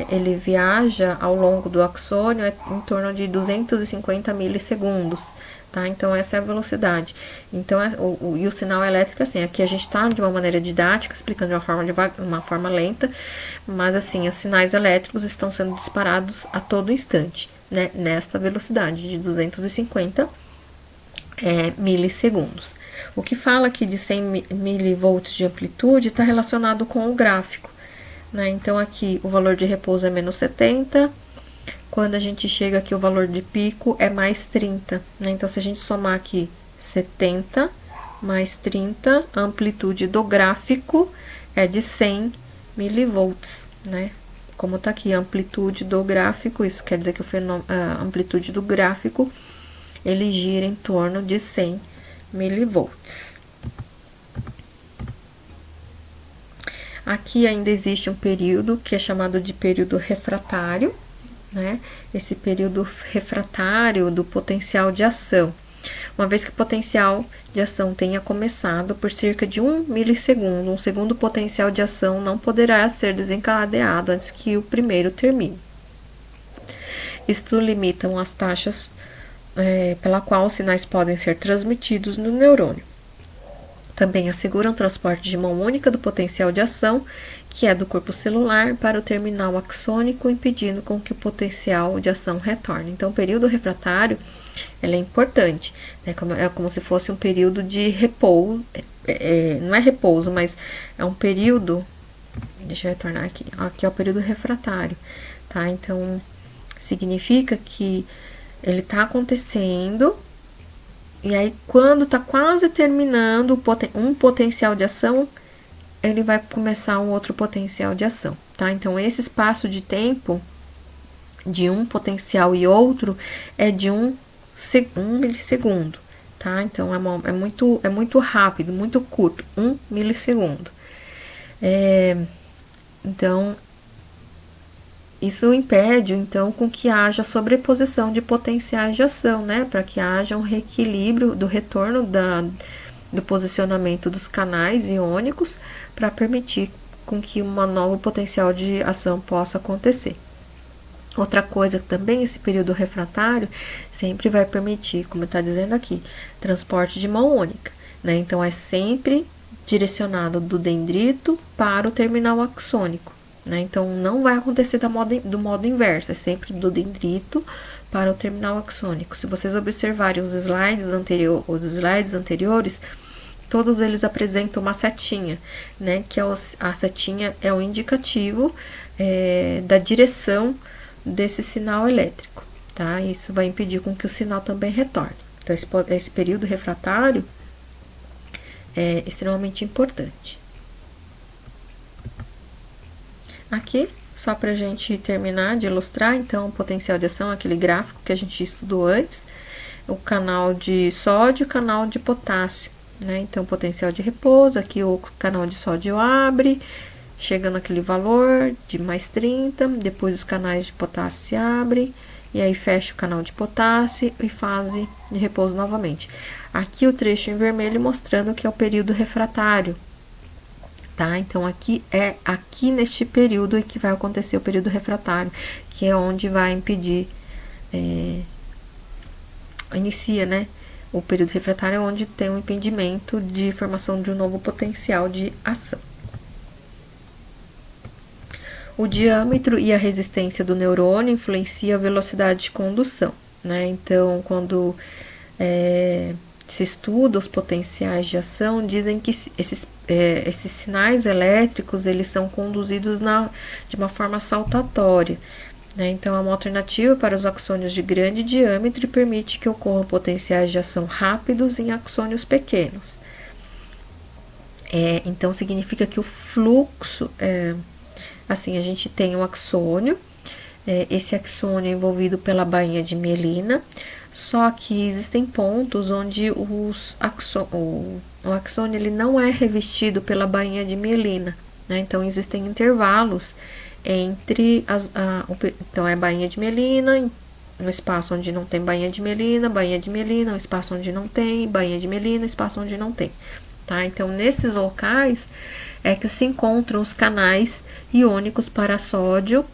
ele viaja ao longo do axônio é em torno de 250 milissegundos, tá? Então, essa é a velocidade. Então, e o sinal elétrico, assim, aqui a gente está de uma maneira didática, explicando de uma forma lenta, mas, assim, os sinais elétricos estão sendo disparados a todo instante, né? Nesta velocidade de 250 milissegundos. O que fala aqui de 100 milivolts de amplitude está relacionado com o gráfico, né? Então, aqui o valor de repouso é menos 70, quando a gente chega aqui o valor de pico é mais 30, né? Então, se a gente somar aqui 70 mais 30, a amplitude do gráfico é de 100 milivolts, né? Como tá aqui a amplitude do gráfico, isso quer dizer que a amplitude do gráfico ele gira em torno de 100 milivolts. Aqui ainda existe um período que é chamado de período refratário, né? Esse período refratário do potencial de ação. Uma vez que o potencial de ação tenha começado por cerca de 1 milissegundo, um segundo potencial de ação não poderá ser desencadeado antes que o primeiro termine. Isto limitam as taxas pela qual os sinais podem ser transmitidos no neurônio. Também asseguram o transporte de mão única do potencial de ação, que é do corpo celular, para o terminal axônico, impedindo com que o potencial de ação retorne. Então, o período refratário ele é importante, né? É como se fosse um período de repouso, não é repouso, mas é um período, deixa eu retornar aqui, aqui é o período refratário, tá? Então, significa que ele está acontecendo, e aí quando está quase terminando um potencial de ação, ele vai começar um outro potencial de ação, tá? Então, esse espaço de tempo de um potencial e outro é de 1 milissegundo, tá? Então, é muito rápido, muito curto, 1 milissegundo. Então, isso impede, então, com que haja sobreposição de potenciais de ação, né? Para que haja um reequilíbrio do retorno do posicionamento dos canais iônicos para permitir com que uma nova potencial de ação possa acontecer. Outra coisa também, esse período refratário sempre vai permitir, como está dizendo aqui, transporte de mão única, né? Então, é sempre direcionado do dendrito para o terminal axônico, né? Então, não vai acontecer do modo inverso, é sempre do dendrito para o terminal axônico. Se vocês observarem os slides anteriores, todos eles apresentam uma setinha, né? Que a setinha é o indicativo da direção desse sinal elétrico, tá? Isso vai impedir com que o sinal também retorne. Então, esse período refratário é extremamente importante. Aqui, só para a gente terminar de ilustrar, então, o potencial de ação, aquele gráfico que a gente estudou antes, o canal de sódio e o canal de potássio, né? Então, potencial de repouso, aqui o canal de sódio abre, chega naquele valor de mais 30, depois os canais de potássio se abrem, e aí fecha o canal de potássio e fase de repouso novamente. Aqui o trecho em vermelho mostrando que é o período refratário, tá? Então, aqui neste período é que vai acontecer o período refratário, que é onde vai impedir, inicia, né? O período refratário é onde tem um impedimento de formação de um novo potencial de ação. O diâmetro e a resistência do neurônio influenciam a velocidade de condução, né? Então, quando se estuda os potenciais de ação, dizem que esses sinais elétricos, eles são conduzidos de uma forma saltatória, né? Então, é uma alternativa para os axônios de grande diâmetro e permite que ocorram potenciais de ação rápidos em axônios pequenos. Então, significa que o fluxo... Assim, a gente tem um axônio, esse axônio é envolvido pela bainha de mielina, só que existem pontos onde o axônio ele não é revestido pela bainha de mielina, né? Então, existem intervalos entre então, é bainha de mielina, um espaço onde não tem bainha de mielina, um espaço onde não tem, bainha de mielina, espaço onde não tem, tá? Então, nesses locais é que se encontram os canais iônicos para sódio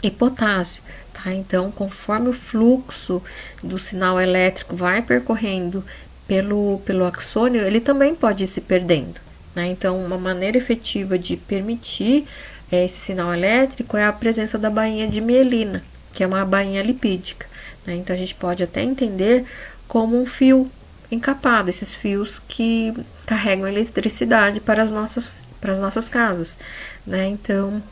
e potássio, tá? Então, conforme o fluxo do sinal elétrico vai percorrendo pelo axônio, ele também pode ir se perdendo, né? Então, uma maneira efetiva de permitir esse sinal elétrico é a presença da bainha de mielina, que é uma bainha lipídica, né? Então, a gente pode até entender como um fio encapado, esses fios que carregam eletricidade para as nossas casas, né? Então,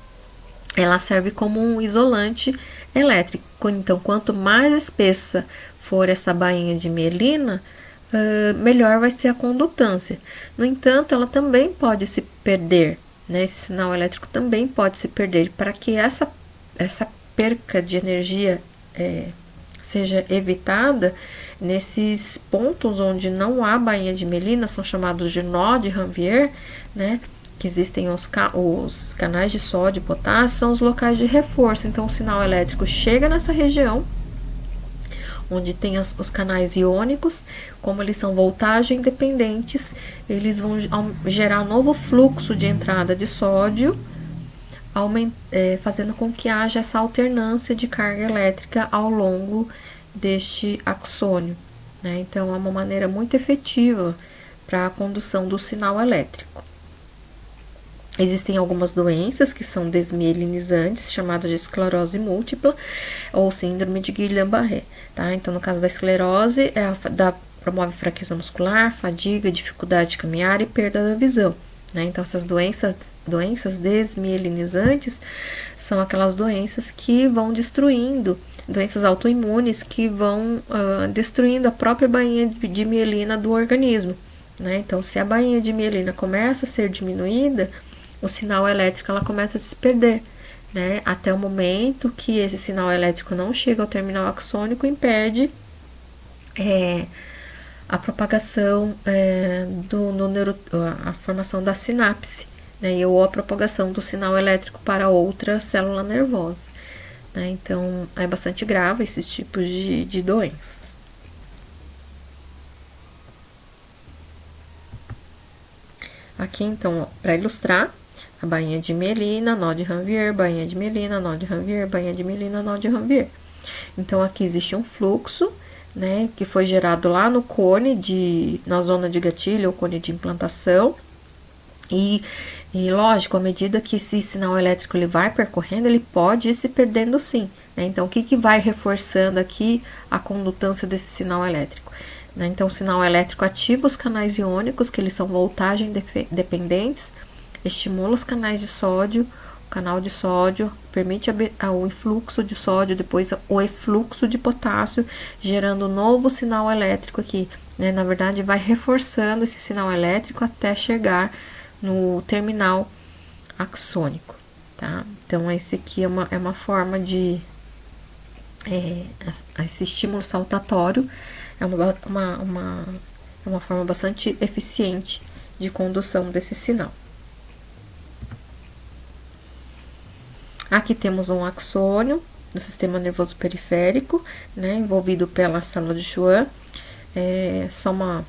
ela serve como um isolante elétrico. Então, quanto mais espessa for essa bainha de mielina, melhor vai ser a condutância. No entanto, ela também pode se perder, né? Esse sinal elétrico também pode se perder. Para que essa perca de energia seja evitada, nesses pontos onde não há bainha de mielina, são chamados de nó de Ranvier, né? Que existem os canais de sódio e potássio, são os locais de reforço. Então, o sinal elétrico chega nessa região, onde tem os canais iônicos, como eles são voltagem independentes, eles vão gerar um novo fluxo de entrada de sódio, fazendo com que haja essa alternância de carga elétrica ao longo deste axônio, né? Então, é uma maneira muito efetiva para a condução do sinal elétrico. Existem algumas doenças que são desmielinizantes, chamadas de esclerose múltipla ou síndrome de Guillain-Barré, tá? Então, no caso da esclerose, promove fraqueza muscular, fadiga, dificuldade de caminhar e perda da visão, né? Então, essas doenças desmielinizantes são aquelas doenças que vão destruindo, doenças autoimunes que vão destruindo a própria bainha de mielina do organismo, né? Então, se a bainha de mielina começa a ser diminuída, o sinal elétrico ela começa a se perder, né? Até o momento que esse sinal elétrico não chega ao terminal axônico e impede a propagação a formação da sinapse, né? Ou a propagação do sinal elétrico para outra célula nervosa, né? Então, é bastante grave esses tipos de doenças. Aqui, então, para ilustrar, a bainha de mielina, nó de Ranvier, bainha de mielina, nó de Ranvier, bainha de mielina, nó de Ranvier. Então, aqui existe um fluxo, né, que foi gerado lá no cone, na zona de gatilho, ou cone de implantação. E lógico, à medida que esse sinal elétrico ele vai percorrendo, ele pode ir se perdendo sim, né? Então, o que vai reforçando aqui a condutância desse sinal elétrico? né? Então, o sinal elétrico ativa os canais iônicos, que eles são voltagem dependentes, estimula os canais de sódio, o canal de sódio permite o influxo de sódio, depois o efluxo de potássio, gerando um novo sinal elétrico aqui, né? Na verdade, vai reforçando esse sinal elétrico até chegar no terminal axônico, tá? Então, esse aqui é uma forma de... esse estímulo saltatório é uma forma bastante eficiente de condução desse sinal. Aqui temos um axônio do sistema nervoso periférico, né, envolvido pela célula de Schwann. Só uma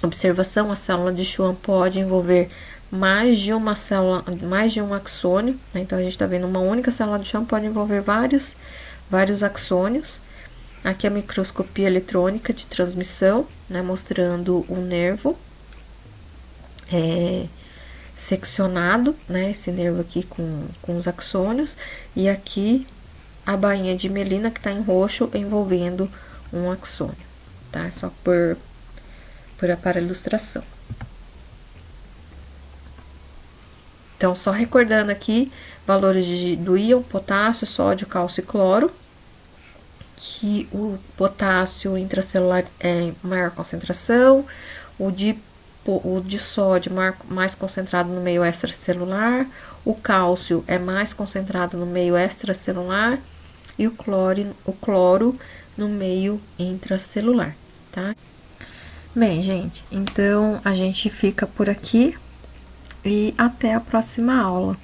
observação, a célula de Schwann pode envolver mais de uma célula, mais de um axônio, né? Então, a gente está vendo uma única célula de Schwann pode envolver vários axônios. Aqui a microscopia eletrônica de transmissão, né, mostrando o nervo seccionado, né, esse nervo aqui com os axônios, e aqui a bainha de mielina que está em roxo envolvendo um axônio, tá? Só para ilustração. Então, só recordando aqui, valores do íon, potássio, sódio, cálcio e cloro, que o potássio intracelular é maior concentração, o de sódio mais concentrado no meio extracelular, o cálcio é mais concentrado no meio extracelular e o cloro no meio intracelular, tá? Bem, gente, então a gente fica por aqui e até a próxima aula.